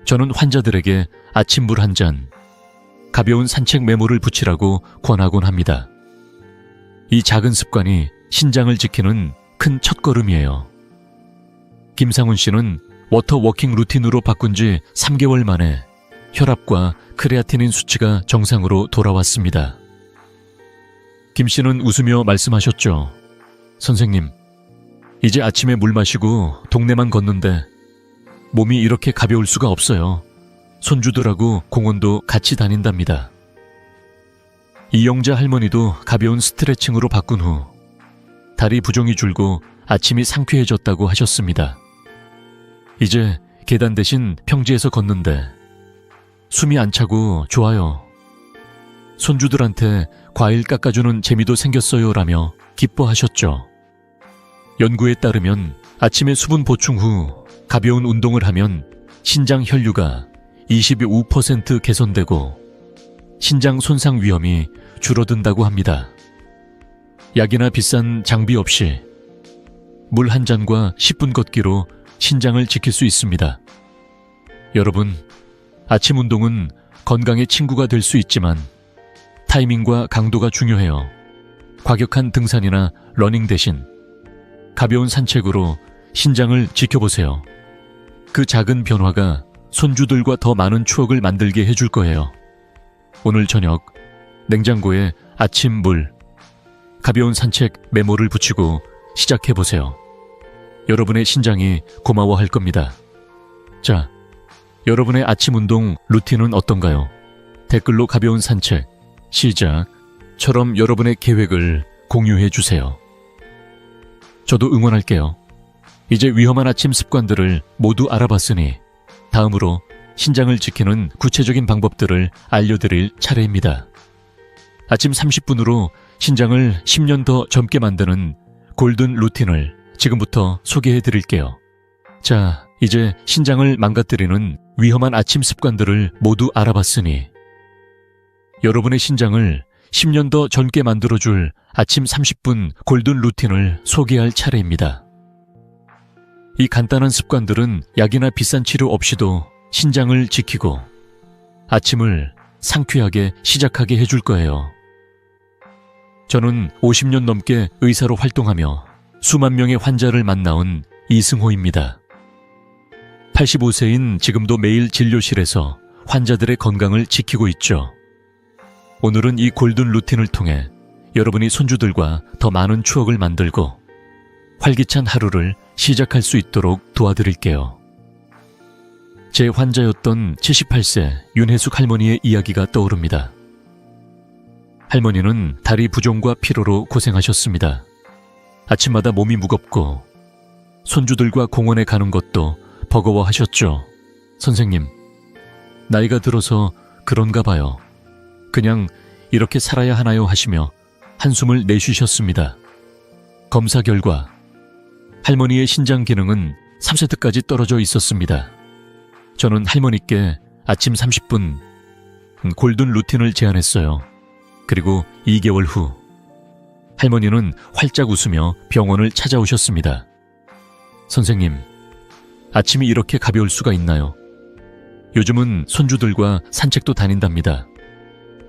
저는 환자들에게 아침물 한 잔, 가벼운 산책 메모를 붙이라고 권하곤 합니다. 이 작은 습관이 신장을 지키는 큰 첫걸음이에요. 김상훈 씨는 워터 워킹 루틴으로 바꾼 지 3개월 만에 혈압과 크레아티닌 수치가 정상으로 돌아왔습니다. 김 씨는 웃으며 말씀하셨죠. 선생님, 이제 아침에 물 마시고 동네만 걷는데 몸이 이렇게 가벼울 수가 없어요. 손주들하고 공원도 같이 다닌답니다. 이영자 할머니도 가벼운 스트레칭으로 바꾼 후 다리 부종이 줄고 아침이 상쾌해졌다고 하셨습니다. 이제 계단 대신 평지에서 걷는데 숨이 안 차고 좋아요. 손주들한테 과일 깎아주는 재미도 생겼어요 라며 기뻐하셨죠. 연구에 따르면 아침에 수분 보충 후 가벼운 운동을 하면 신장 혈류가 25% 개선되고 신장 손상 위험이 줄어든다고 합니다. 약이나 비싼 장비 없이 물 한 잔과 10분 걷기로 신장을 지킬 수 있습니다. 여러분, 아침 운동은 건강의 친구가 될 수 있지만 타이밍과 강도가 중요해요. 과격한 등산이나 러닝 대신 가벼운 산책으로 신장을 지켜보세요. 그 작은 변화가 손주들과 더 많은 추억을 만들게 해줄 거예요. 오늘 저녁 냉장고에 아침 물, 가벼운 산책 메모를 붙이고 시작해보세요. 여러분의 신장이 고마워할 겁니다. 자, 여러분의 아침 운동 루틴은 어떤가요? 댓글로 가벼운 산책, 시작처럼 여러분의 계획을 공유해 주세요. 저도 응원할게요. 이제 위험한 아침 습관들을 모두 알아봤으니 다음으로 신장을 지키는 구체적인 방법들을 알려드릴 차례입니다. 아침 30분으로 신장을 10년 더 젊게 만드는 골든 루틴을 지금부터 소개해 드릴게요. 자, 이제 신장을 망가뜨리는 위험한 아침 습관들을 모두 알아봤으니 여러분의 신장을 10년 더 젊게 만들어줄 아침 30분 골든 루틴을 소개할 차례입니다. 이 간단한 습관들은 약이나 비싼 치료 없이도 신장을 지키고 아침을 상쾌하게 시작하게 해줄 거예요. 저는 50년 넘게 의사로 활동하며 수만 명의 환자를 만나온 이승호입니다. 85세인 지금도 매일 진료실에서 환자들의 건강을 지키고 있죠. 오늘은 이 골든 루틴을 통해 여러분이 손주들과 더 많은 추억을 만들고 활기찬 하루를 시작할 수 있도록 도와드릴게요. 제 환자였던 78세 윤혜숙 할머니의 이야기가 떠오릅니다. 할머니는 다리 부종과 피로로 고생하셨습니다. 아침마다 몸이 무겁고 손주들과 공원에 가는 것도 버거워하셨죠. 선생님, 나이가 들어서 그런가 봐요. 그냥 이렇게 살아야 하나요? 하시며 한숨을 내쉬셨습니다. 검사 결과 할머니의 신장 기능은 3세트까지 떨어져 있었습니다. 저는 할머니께 아침 30분 골든 루틴을 제안했어요. 그리고 2개월 후 할머니는 활짝 웃으며 병원을 찾아오셨습니다. 선생님, 아침이 이렇게 가벼울 수가 있나요? 요즘은 손주들과 산책도 다닌답니다.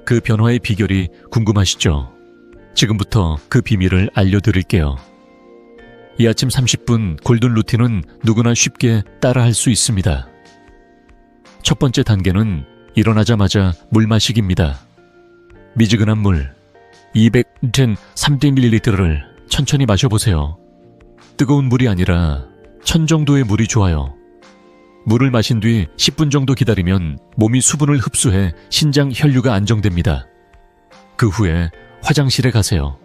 그 변화의 비결이 궁금하시죠? 지금부터 그 비밀을 알려드릴게요. 이 아침 30분 골든 루틴은 누구나 쉽게 따라할 수 있습니다. 첫 번째 단계는 일어나자마자 물 마시기입니다. 미지근한 물 230ml를 천천히 마셔보세요. 뜨거운 물이 아니라 1000 정도의 물이 좋아요. 물을 마신 뒤 10분 정도 기다리면 몸이 수분을 흡수해 신장 혈류가 안정됩니다. 그 후에 화장실에 가세요.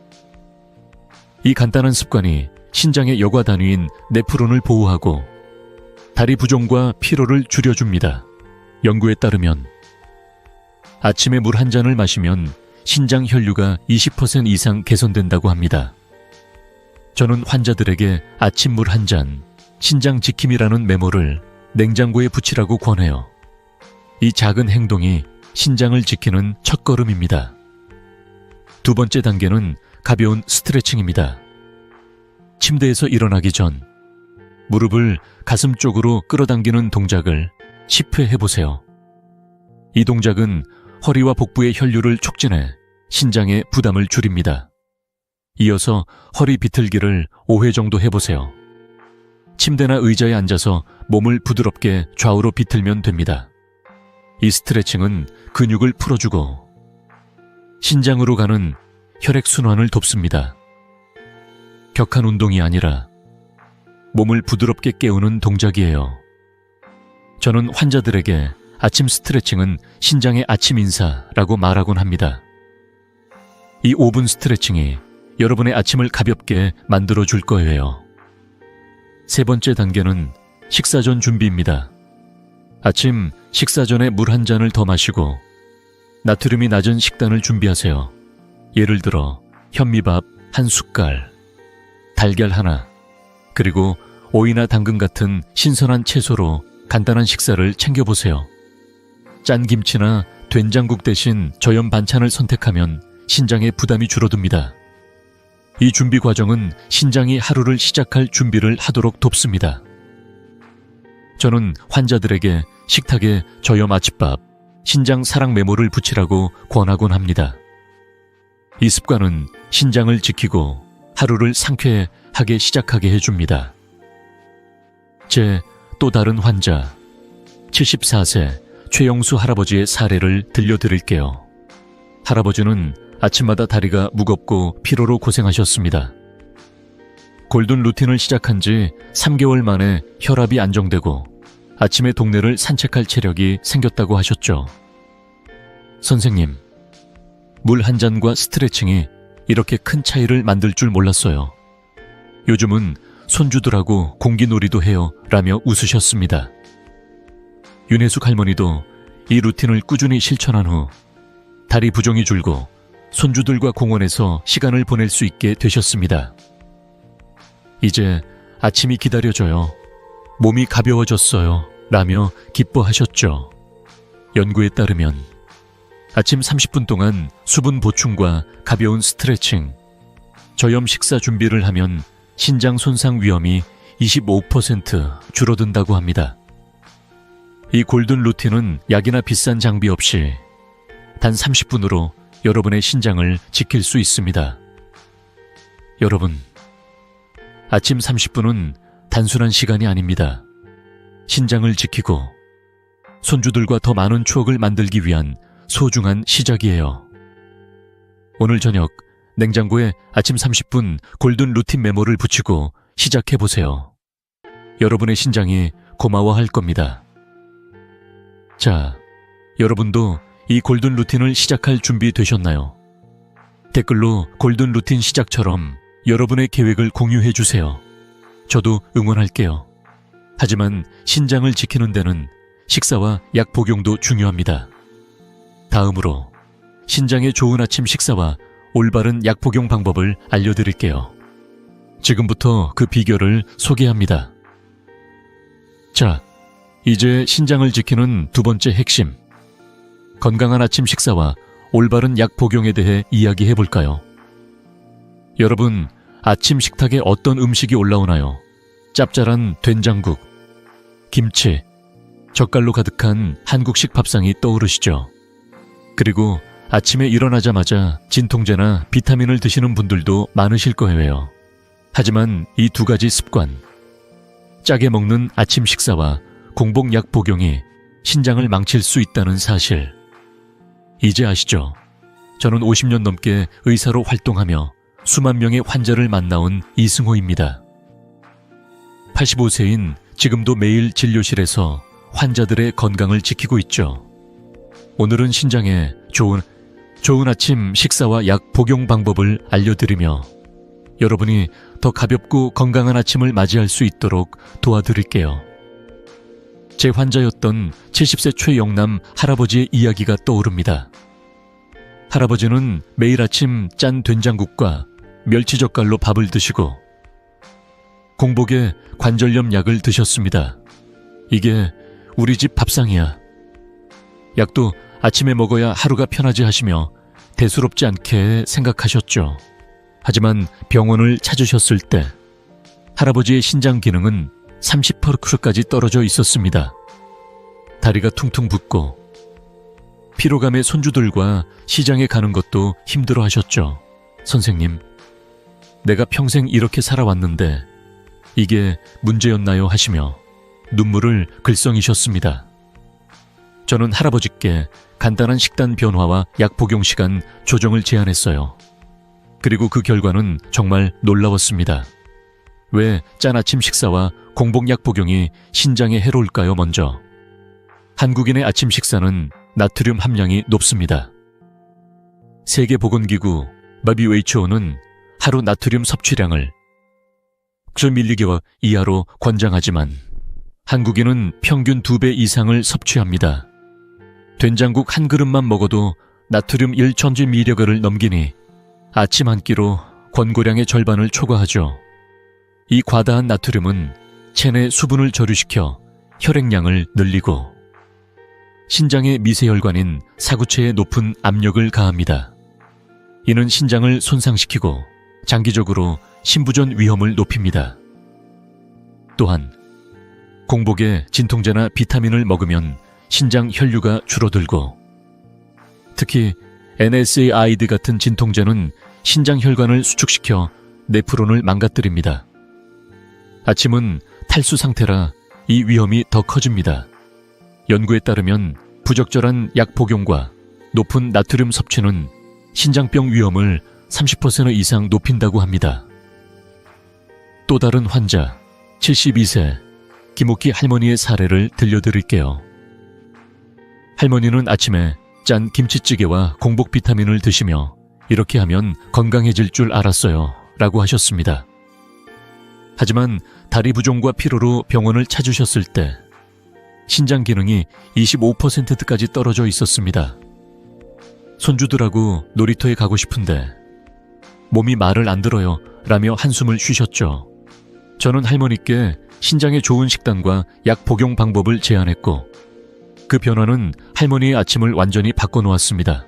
이 간단한 습관이 신장의 여과 단위인 네프론을 보호하고 다리 부종과 피로를 줄여줍니다. 연구에 따르면 아침에 물 한 잔을 마시면 신장 혈류가 20% 이상 개선된다고 합니다. 저는 환자들에게 아침 물 한 잔, 신장 지킴이라는 메모를 냉장고에 붙이라고 권해요. 이 작은 행동이 신장을 지키는 첫걸음입니다. 두 번째 단계는 가벼운 스트레칭입니다. 침대에서 일어나기 전 무릎을 가슴 쪽으로 끌어당기는 동작을 10회 해보세요. 이 동작은 허리와 복부의 혈류를 촉진해 신장의 부담을 줄입니다. 이어서 허리 비틀기를 5회 정도 해보세요. 침대나 의자에 앉아서 몸을 부드럽게 좌우로 비틀면 됩니다. 이 스트레칭은 근육을 풀어주고 신장으로 가는 혈액순환을 돕습니다. 격한 운동이 아니라 몸을 부드럽게 깨우는 동작이에요. 저는 환자들에게 아침 스트레칭은 신장의 아침 인사라고 말하곤 합니다. 이 5분 스트레칭이 여러분의 아침을 가볍게 만들어 줄 거예요. 세 번째 단계는 식사 전 준비입니다. 아침 식사 전에 물 한 잔을 더 마시고 나트륨이 낮은 식단을 준비하세요. 예를 들어 현미밥 한 숟갈, 달걀 하나, 그리고 오이나 당근 같은 신선한 채소로 간단한 식사를 챙겨보세요. 짠 김치나 된장국 대신 저염 반찬을 선택하면 신장의 부담이 줄어듭니다. 이 준비 과정은 신장이 하루를 시작할 준비를 하도록 돕습니다. 저는 환자들에게 식탁에 저염 아침밥, 신장 사랑 메모를 붙이라고 권하곤 합니다. 이 습관은 신장을 지키고 하루를 상쾌하게 시작하게 해줍니다. 제 또 다른 환자, 74세 최영수 할아버지의 사례를 들려드릴게요. 할아버지는 아침마다 다리가 무겁고 피로로 고생하셨습니다. 골든 루틴을 시작한 지 3개월 만에 혈압이 안정되고 아침에 동네를 산책할 체력이 생겼다고 하셨죠. 선생님, 물 한 잔과 스트레칭이 이렇게 큰 차이를 만들 줄 몰랐어요. 요즘은 손주들하고 공기놀이도 해요 라며 웃으셨습니다. 윤혜숙 할머니도 이 루틴을 꾸준히 실천한 후 다리 부종이 줄고 손주들과 공원에서 시간을 보낼 수 있게 되셨습니다. 이제 아침이 기다려져요. 몸이 가벼워졌어요 라며 기뻐하셨죠. 연구에 따르면 아침 30분 동안 수분 보충과 가벼운 스트레칭, 저염 식사 준비를 하면 신장 손상 위험이 25% 줄어든다고 합니다. 이 골든 루틴은 약이나 비싼 장비 없이 단 30분으로 여러분의 신장을 지킬 수 있습니다. 여러분, 아침 30분은 단순한 시간이 아닙니다. 신장을 지키고 손주들과 더 많은 추억을 만들기 위한 소중한 시작이에요. 오늘 저녁 냉장고에 아침 30분 골든 루틴 메모를 붙이고 시작해보세요. 여러분의 신장이 고마워할 겁니다. 자, 여러분도 이 골든 루틴을 시작할 준비 되셨나요? 댓글로 골든 루틴 시작처럼 여러분의 계획을 공유해 주세요. 저도 응원할게요. 하지만 신장을 지키는 데는 식사와 약 복용도 중요합니다. 다음으로 신장에 좋은 아침 식사와 올바른 약 복용 방법을 알려드릴게요. 지금부터 그 비결을 소개합니다. 자, 이제 신장을 지키는 두 번째 핵심, 건강한 아침 식사와 올바른 약 복용에 대해 이야기해 볼까요? 여러분, 아침 식탁에 어떤 음식이 올라오나요? 짭짤한 된장국, 김치, 젓갈로 가득한 한국식 밥상이 떠오르시죠? 그리고 아침에 일어나자마자 진통제나 비타민을 드시는 분들도 많으실 거예요. 하지만 이 두 가지 습관, 짜게 먹는 아침 식사와 공복약 복용이 신장을 망칠 수 있다는 사실, 이제 아시죠? 저는 50년 넘게 의사로 활동하며 수만 명의 환자를 만나온 이승호입니다. 85세인 지금도 매일 진료실에서 환자들의 건강을 지키고 있죠. 오늘은 신장에 좋은 아침 식사와 약 복용 방법을 알려드리며 여러분이 더 가볍고 건강한 아침을 맞이할 수 있도록 도와드릴게요. 제 환자였던 70세 최영남 할아버지의 이야기가 떠오릅니다. 할아버지는 매일 아침 짠 된장국과 멸치젓갈로 밥을 드시고 공복에 관절염 약을 드셨습니다. 이게 우리 집 밥상이야. 약도 아침에 먹어야 하루가 편하지 하시며 대수롭지 않게 생각하셨죠. 하지만 병원을 찾으셨을 때 할아버지의 신장 기능은 30%까지 떨어져 있었습니다. 다리가 퉁퉁 붓고 피로감에 손주들과 시장에 가는 것도 힘들어 하셨죠. 선생님, 내가 평생 이렇게 살아왔는데 이게 문제였나요? 하시며 눈물을 글썽이셨습니다. 저는 할아버지께 간단한 식단 변화와 약 복용 시간 조정을 제안했어요. 그리고 그 결과는 정말 놀라웠습니다. 왜 짠 아침 식사와 공복약 복용이 신장에 해로울까요? 먼저, 한국인의 아침 식사는 나트륨 함량이 높습니다. 세계보건기구 WHO는 하루 나트륨 섭취량을 9mg 이하로 권장하지만 한국인은 평균 2배 이상을 섭취합니다. 된장국 한 그릇만 먹어도 나트륨 1천지미리를 넘기니 아침 한 끼로 권고량의 절반을 초과하죠. 이 과다한 나트륨은 체내 수분을 저류시켜 혈액량을 늘리고 신장의 미세혈관인 사구체에 높은 압력을 가합니다. 이는 신장을 손상시키고 장기적으로 심부전 위험을 높입니다. 또한 공복에 진통제나 비타민을 먹으면 신장 혈류가 줄어들고, 특히 NSAID 같은 진통제는 신장 혈관을 수축시켜 네프론을 망가뜨립니다. 아침은 탈수 상태라 이 위험이 더 커집니다. 연구에 따르면 부적절한 약 복용과 높은 나트륨 섭취는 신장병 위험을 30% 이상 높인다고 합니다. 또 다른 환자, 72세 김옥희 할머니의 사례를 들려드릴게요. 할머니는 아침에 짠 김치찌개와 공복 비타민을 드시며 이렇게 하면 건강해질 줄 알았어요 라고 하셨습니다. 하지만 다리 부종과 피로로 병원을 찾으셨을 때 신장 기능이 25%까지 떨어져 있었습니다. 손주들하고 놀이터에 가고 싶은데 몸이 말을 안 들어요 라며 한숨을 쉬셨죠. 저는 할머니께 신장에 좋은 식단과 약 복용 방법을 제안했고 그 변화는 할머니의 아침을 완전히 바꿔놓았습니다.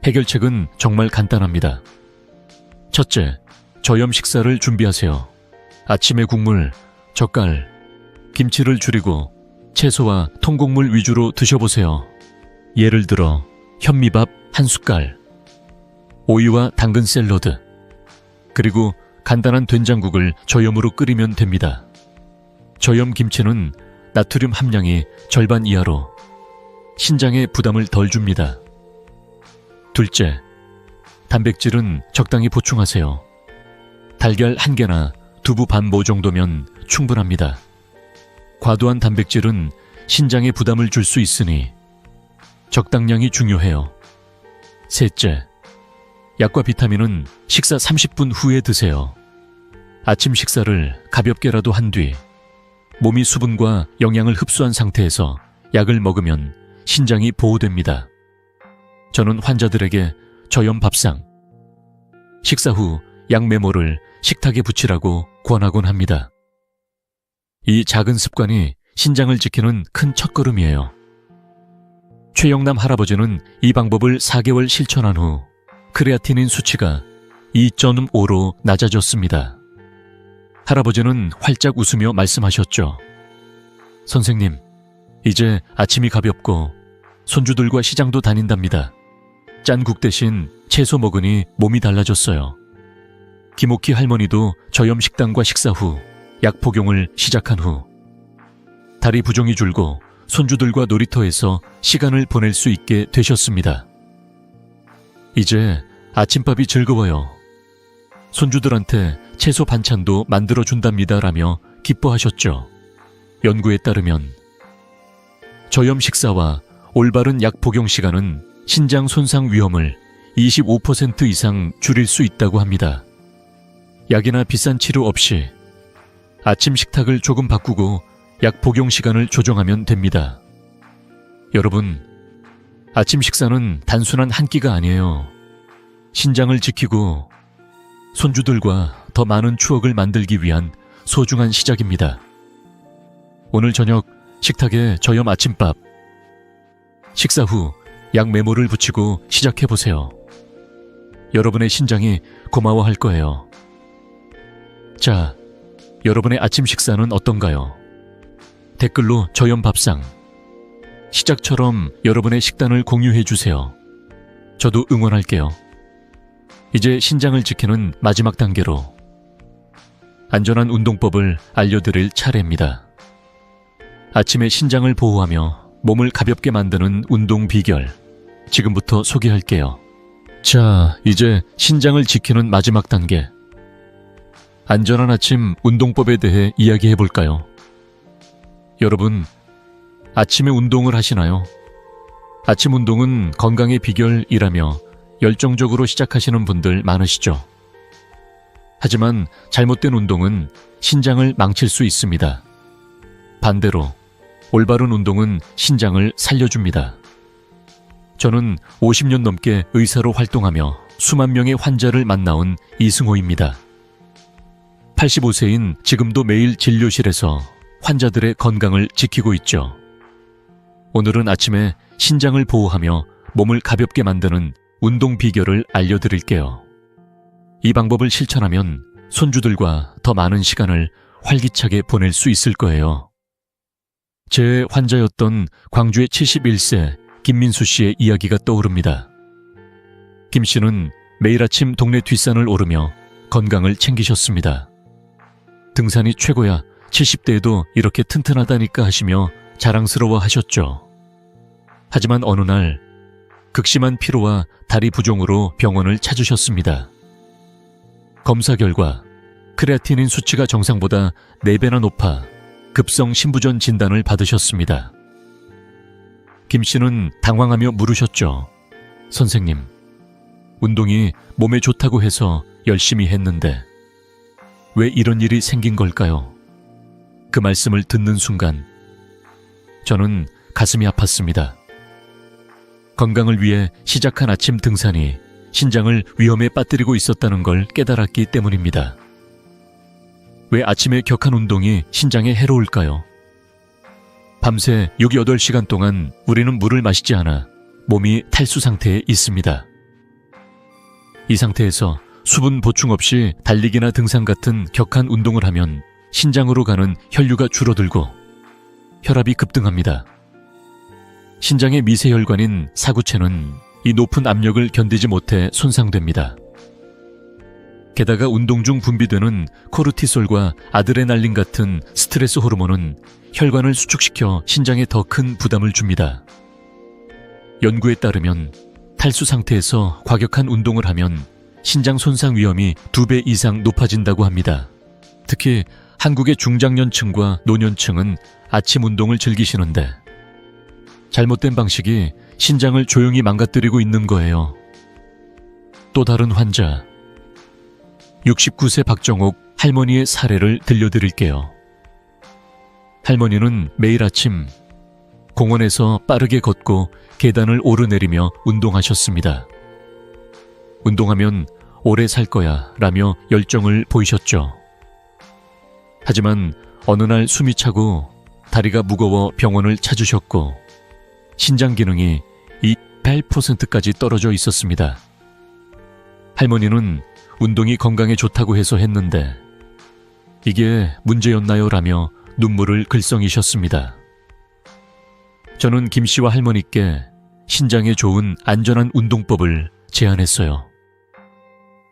해결책은 정말 간단합니다. 첫째, 저염 식사를 준비하세요. 아침에 국물, 젓갈, 김치를 줄이고 채소와 통곡물 위주로 드셔보세요. 예를 들어 현미밥 한 숟갈, 오이와 당근 샐러드, 그리고 간단한 된장국을 저염으로 끓이면 됩니다. 저염 김치는 나트륨 함량이 절반 이하로 신장에 부담을 덜 줍니다. 둘째, 단백질은 적당히 보충하세요. 달걀 1개나 두부 반 모 정도면 충분합니다. 과도한 단백질은 신장에 부담을 줄 수 있으니 적당량이 중요해요. 셋째, 약과 비타민은 식사 30분 후에 드세요. 아침 식사를 가볍게라도 한 뒤 몸이 수분과 영양을 흡수한 상태에서 약을 먹으면 신장이 보호됩니다. 저는 환자들에게 저염 밥상, 식사 후 약 메모를 식탁에 붙이라고 권하곤 합니다. 이 작은 습관이 신장을 지키는 큰 첫걸음이에요. 최영남 할아버지는 이 방법을 4개월 실천한 후 크레아티닌 수치가 2.5로 낮아졌습니다. 할아버지는 활짝 웃으며 말씀하셨죠. 선생님, 이제 아침이 가볍고 손주들과 시장도 다닌답니다. 짠 국 대신 채소 먹으니 몸이 달라졌어요. 김옥희 할머니도 저염 식단과 식사 후 약 복용을 시작한 후 다리 부종이 줄고 손주들과 놀이터에서 시간을 보낼 수 있게 되셨습니다. 이제 아침밥이 즐거워요. 손주들한테 채소 반찬도 만들어준답니다 라며 기뻐하셨죠. 연구에 따르면 저염 식사와 올바른 약 복용 시간은 신장 손상 위험을 25% 이상 줄일 수 있다고 합니다. 약이나 비싼 치료 없이 아침 식탁을 조금 바꾸고 약 복용 시간을 조정하면 됩니다. 여러분, 아침 식사는 단순한 한 끼가 아니에요. 신장을 지키고 손주들과 더 많은 추억을 만들기 위한 소중한 시작입니다. 오늘 저녁 식탁에 저염 아침밥, 식사 후 약 메모를 붙이고 시작해보세요. 여러분의 신장이 고마워할 거예요. 자, 여러분의 아침 식사는 어떤가요? 댓글로 저염 밥상, 시작처럼 여러분의 식단을 공유해주세요. 저도 응원할게요. 이제 신장을 지키는 마지막 단계로 안전한 운동법을 알려드릴 차례입니다. 아침에 신장을 보호하며 몸을 가볍게 만드는 운동 비결, 지금부터 소개할게요. 자, 이제 신장을 지키는 마지막 단계. 안전한 아침 운동법에 대해 이야기해볼까요? 여러분, 아침에 운동을 하시나요? 아침 운동은 건강의 비결이라며 열정적으로 시작하시는 분들 많으시죠? 하지만 잘못된 운동은 신장을 망칠 수 있습니다. 반대로 올바른 운동은 신장을 살려줍니다. 저는 50년 넘게 의사로 활동하며 수만 명의 환자를 만나온 이승호입니다. 85세인 지금도 매일 진료실에서 환자들의 건강을 지키고 있죠. 오늘은 아침에 신장을 보호하며 몸을 가볍게 만드는 운동 비결을 알려드릴게요. 이 방법을 실천하면 손주들과 더 많은 시간을 활기차게 보낼 수 있을 거예요. 제 환자였던 광주의 71세 김민수 씨의 이야기가 떠오릅니다. 김 씨는 매일 아침 동네 뒷산을 오르며 건강을 챙기셨습니다. 등산이 최고야, 70대에도 이렇게 튼튼하다니까 하시며 자랑스러워 하셨죠. 하지만 어느 날 극심한 피로와 다리 부종으로 병원을 찾으셨습니다. 검사 결과 크레아티닌 수치가 정상보다 4배나 높아 급성 심부전 진단을 받으셨습니다. 김 씨는 당황하며 물으셨죠. 선생님, 운동이 몸에 좋다고 해서 열심히 했는데 왜 이런 일이 생긴 걸까요? 그 말씀을 듣는 순간 저는 가슴이 아팠습니다. 건강을 위해 시작한 아침 등산이 신장을 위험에 빠뜨리고 있었다는 걸 깨달았기 때문입니다. 왜 아침에 격한 운동이 신장에 해로울까요? 밤새 6, 8시간 동안 우리는 물을 마시지 않아 몸이 탈수 상태에 있습니다. 이 상태에서 수분 보충 없이 달리기나 등산 같은 격한 운동을 하면 신장으로 가는 혈류가 줄어들고 혈압이 급등합니다. 신장의 미세혈관인 사구체는 이 높은 압력을 견디지 못해 손상됩니다. 게다가 운동 중 분비되는 코르티솔과 아드레날린 같은 스트레스 호르몬은 혈관을 수축시켜 신장에 더 큰 부담을 줍니다. 연구에 따르면 탈수 상태에서 과격한 운동을 하면 신장 손상 위험이 2배 이상 높아진다고 합니다. 특히 한국의 중장년층과 노년층은 아침 운동을 즐기시는데 잘못된 방식이 신장을 조용히 망가뜨리고 있는 거예요. 또 다른 환자, 69세 박정옥 할머니의 사례를 들려드릴게요. 할머니는 매일 아침 공원에서 빠르게 걷고 계단을 오르내리며 운동하셨습니다. 운동하면 오래 살 거야 라며 열정을 보이셨죠. 하지만 어느 날 숨이 차고 다리가 무거워 병원을 찾으셨고 신장 기능이 28%까지 떨어져 있었습니다. 할머니는 운동이 건강에 좋다고 해서 했는데 이게 문제였나요? 라며 눈물을 글썽이셨습니다. 저는 김 씨와 할머니께 신장에 좋은 안전한 운동법을 제안했어요.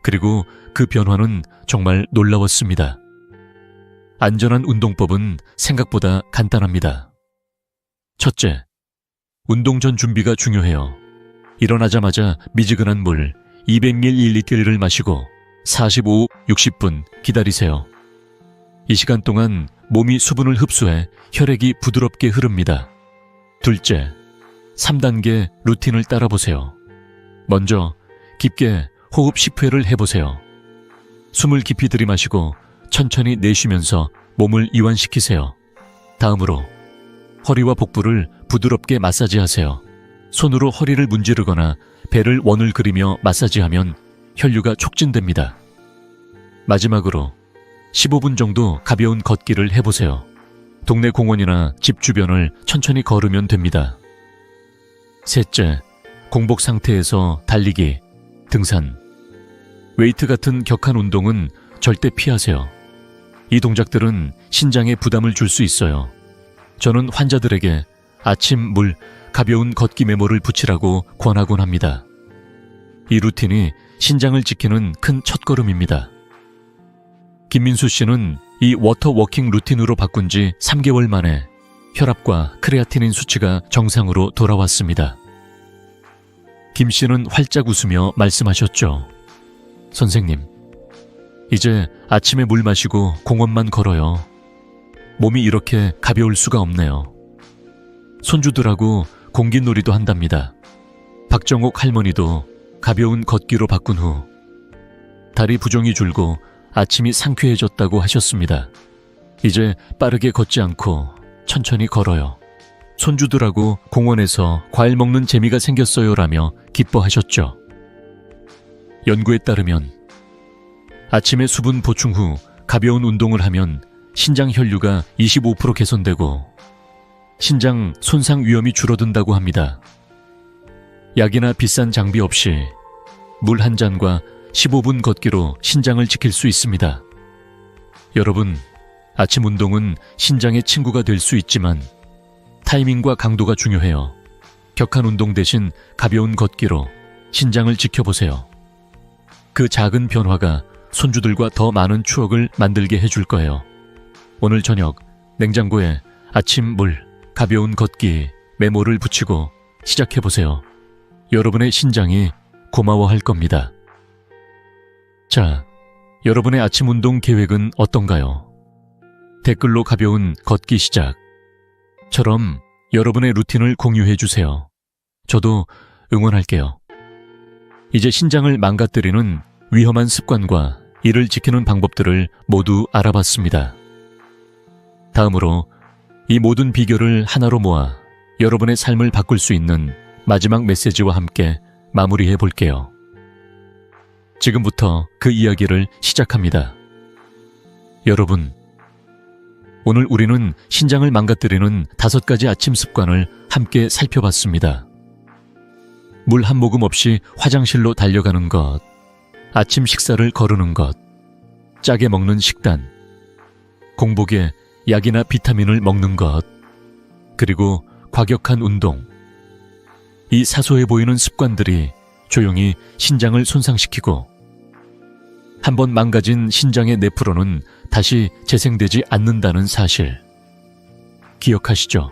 그리고 그 변화는 정말 놀라웠습니다. 안전한 운동법은 생각보다 간단합니다. 첫째, 운동 전 준비가 중요해요. 일어나자마자 미지근한 물 200ml를 마시고 45, 60분 기다리세요. 이 시간 동안 몸이 수분을 흡수해 혈액이 부드럽게 흐릅니다. 둘째, 3단계 루틴을 따라보세요. 먼저 깊게 호흡 10회를 해보세요. 숨을 깊이 들이마시고 천천히 내쉬면서 몸을 이완시키세요. 다음으로 허리와 복부를 부드럽게 마사지하세요. 손으로 허리를 문지르거나 배를 원을 그리며 마사지하면 혈류가 촉진됩니다. 마지막으로 15분 정도 가벼운 걷기를 해보세요. 동네 공원이나 집 주변을 천천히 걸으면 됩니다. 셋째, 공복 상태에서 달리기, 등산, 웨이트 같은 격한 운동은 절대 피하세요. 이 동작들은 신장에 부담을 줄 수 있어요. 저는 환자들에게 아침 물, 가벼운 걷기 메모를 붙이라고 권하곤 합니다. 이 루틴이 신장을 지키는 큰 첫걸음입니다. 김민수 씨는 이 워터워킹 루틴으로 바꾼 지 3개월 만에 혈압과 크레아티닌 수치가 정상으로 돌아왔습니다. 김 씨는 활짝 웃으며 말씀하셨죠. 선생님, 이제 아침에 물 마시고 공원만 걸어요. 몸이 이렇게 가벼울 수가 없네요. 손주들하고 공기놀이도 한답니다. 박정옥 할머니도 가벼운 걷기로 바꾼 후 다리 부종이 줄고 아침이 상쾌해졌다고 하셨습니다. 이제 빠르게 걷지 않고 천천히 걸어요. 손주들하고 공원에서 과일 먹는 재미가 생겼어요 라며 기뻐하셨죠. 연구에 따르면 아침에 수분 보충 후 가벼운 운동을 하면 신장 혈류가 25% 개선되고 신장 손상 위험이 줄어든다고 합니다. 약이나 비싼 장비 없이 물 한 잔과 15분 걷기로 신장을 지킬 수 있습니다. 여러분, 아침 운동은 신장의 친구가 될 수 있지만 타이밍과 강도가 중요해요. 격한 운동 대신 가벼운 걷기로 신장을 지켜보세요. 그 작은 변화가 손주들과 더 많은 추억을 만들게 해줄 거예요. 오늘 저녁 냉장고에 아침 물, 가벼운 걷기, 메모를 붙이고 시작해보세요. 여러분의 신장이 고마워할 겁니다. 자, 여러분의 아침 운동 계획은 어떤가요? 댓글로 가벼운 걷기 시작처럼 여러분의 루틴을 공유해주세요. 저도 응원할게요. 이제 신장을 망가뜨리는 위험한 습관과 이를 지키는 방법들을 모두 알아봤습니다. 다음으로 이 모든 비결을 하나로 모아 여러분의 삶을 바꿀 수 있는 마지막 메시지와 함께 마무리해 볼게요. 지금부터 그 이야기를 시작합니다. 여러분, 오늘 우리는 신장을 망가뜨리는 5가지 아침 습관을 함께 살펴봤습니다. 물 한 모금 없이 화장실로 달려가는 것, 아침 식사를 거르는 것, 짜게 먹는 식단, 공복에 약이나 비타민을 먹는 것, 그리고 과격한 운동. 이 사소해 보이는 습관들이 조용히 신장을 손상시키고 한번 망가진 신장의 내프로는 다시 재생되지 않는다는 사실. 기억하시죠?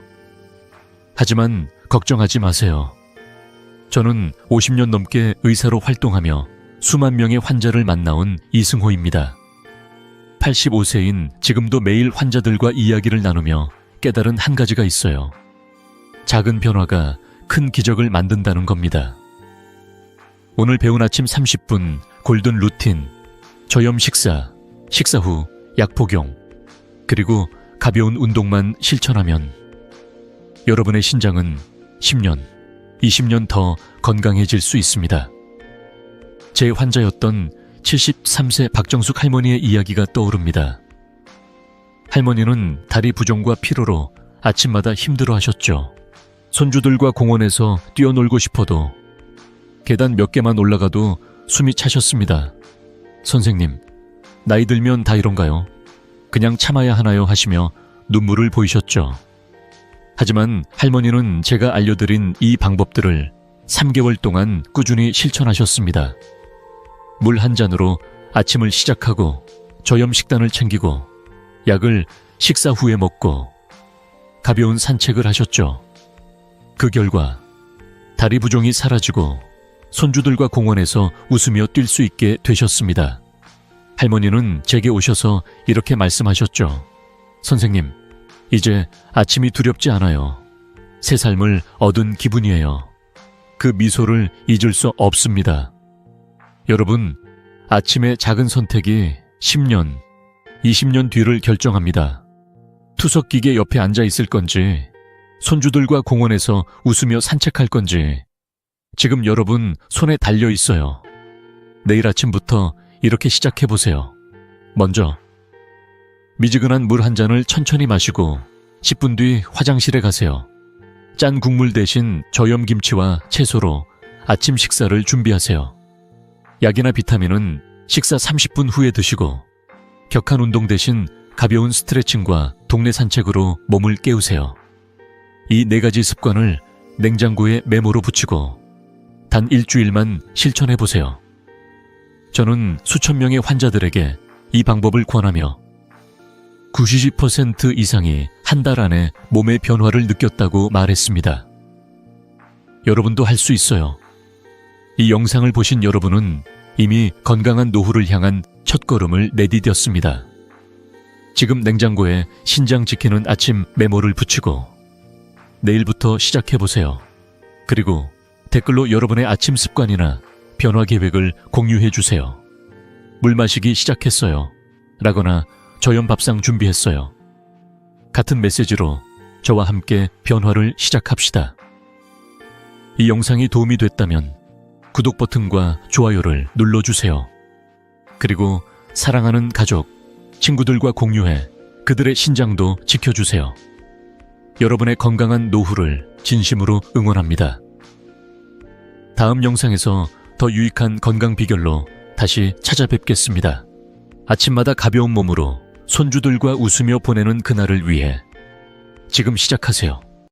하지만 걱정하지 마세요. 저는 50년 넘게 의사로 활동하며 수만 명의 환자를 만나온 이승호입니다. 85세인 지금도 매일 환자들과 이야기를 나누며 깨달은 한 가지가 있어요. 작은 변화가 큰 기적을 만든다는 겁니다. 오늘 배운 아침 30분 골든 루틴, 저염 식사, 식사 후 약 복용, 그리고 가벼운 운동만 실천하면 여러분의 신장은 10년, 20년 더 건강해질 수 있습니다. 제 환자였던 73세 박정숙 할머니의 이야기가 떠오릅니다. 할머니는 다리 부종과 피로로 아침마다 힘들어 하셨죠. 손주들과 공원에서 뛰어놀고 싶어도 계단 몇 개만 올라가도 숨이 차셨습니다. 선생님, 나이 들면 다 이런가요? 그냥 참아야 하나요? 하시며 눈물을 보이셨죠. 하지만 할머니는 제가 알려드린 이 방법들을 3개월 동안 꾸준히 실천하셨습니다. 물 한 잔으로 아침을 시작하고 저염 식단을 챙기고 약을 식사 후에 먹고 가벼운 산책을 하셨죠. 그 결과 다리 부종이 사라지고 손주들과 공원에서 웃으며 뛸 수 있게 되셨습니다. 할머니는 제게 오셔서 이렇게 말씀하셨죠. 선생님, 이제 아침이 두렵지 않아요. 새 삶을 얻은 기분이에요. 그 미소를 잊을 수 없습니다. 여러분, 아침의 작은 선택이 10년, 20년 뒤를 결정합니다. 투석기계 옆에 앉아 있을 건지, 손주들과 공원에서 웃으며 산책할 건지, 지금 여러분 손에 달려 있어요. 내일 아침부터 이렇게 시작해보세요. 먼저, 미지근한 물 한 잔을 천천히 마시고 10분 뒤 화장실에 가세요. 짠 국물 대신 저염 김치와 채소로 아침 식사를 준비하세요. 약이나 비타민은 식사 30분 후에 드시고 격한 운동 대신 가벼운 스트레칭과 동네 산책으로 몸을 깨우세요. 이 4가지 습관을 냉장고에 메모로 붙이고 단 일주일만 실천해보세요. 저는 수천 명의 환자들에게 이 방법을 권하며 90% 이상이 한 달 안에 몸의 변화를 느꼈다고 말했습니다. 여러분도 할 수 있어요. 이 영상을 보신 여러분은 이미 건강한 노후를 향한 첫걸음을 내디뎠습니다. 지금 냉장고에 신장 지키는 아침 메모를 붙이고 내일부터 시작해보세요. 그리고 댓글로 여러분의 아침 습관이나 변화 계획을 공유해주세요. 물 마시기 시작했어요. 라거나 저염 밥상 준비했어요. 같은 메시지로 저와 함께 변화를 시작합시다. 이 영상이 도움이 됐다면 구독 버튼과 좋아요를 눌러주세요. 그리고 사랑하는 가족, 친구들과 공유해 그들의 신장도 지켜주세요. 여러분의 건강한 노후를 진심으로 응원합니다. 다음 영상에서 더 유익한 건강 비결로 다시 찾아뵙겠습니다. 아침마다 가벼운 몸으로 손주들과 웃으며 보내는 그날을 위해 지금 시작하세요.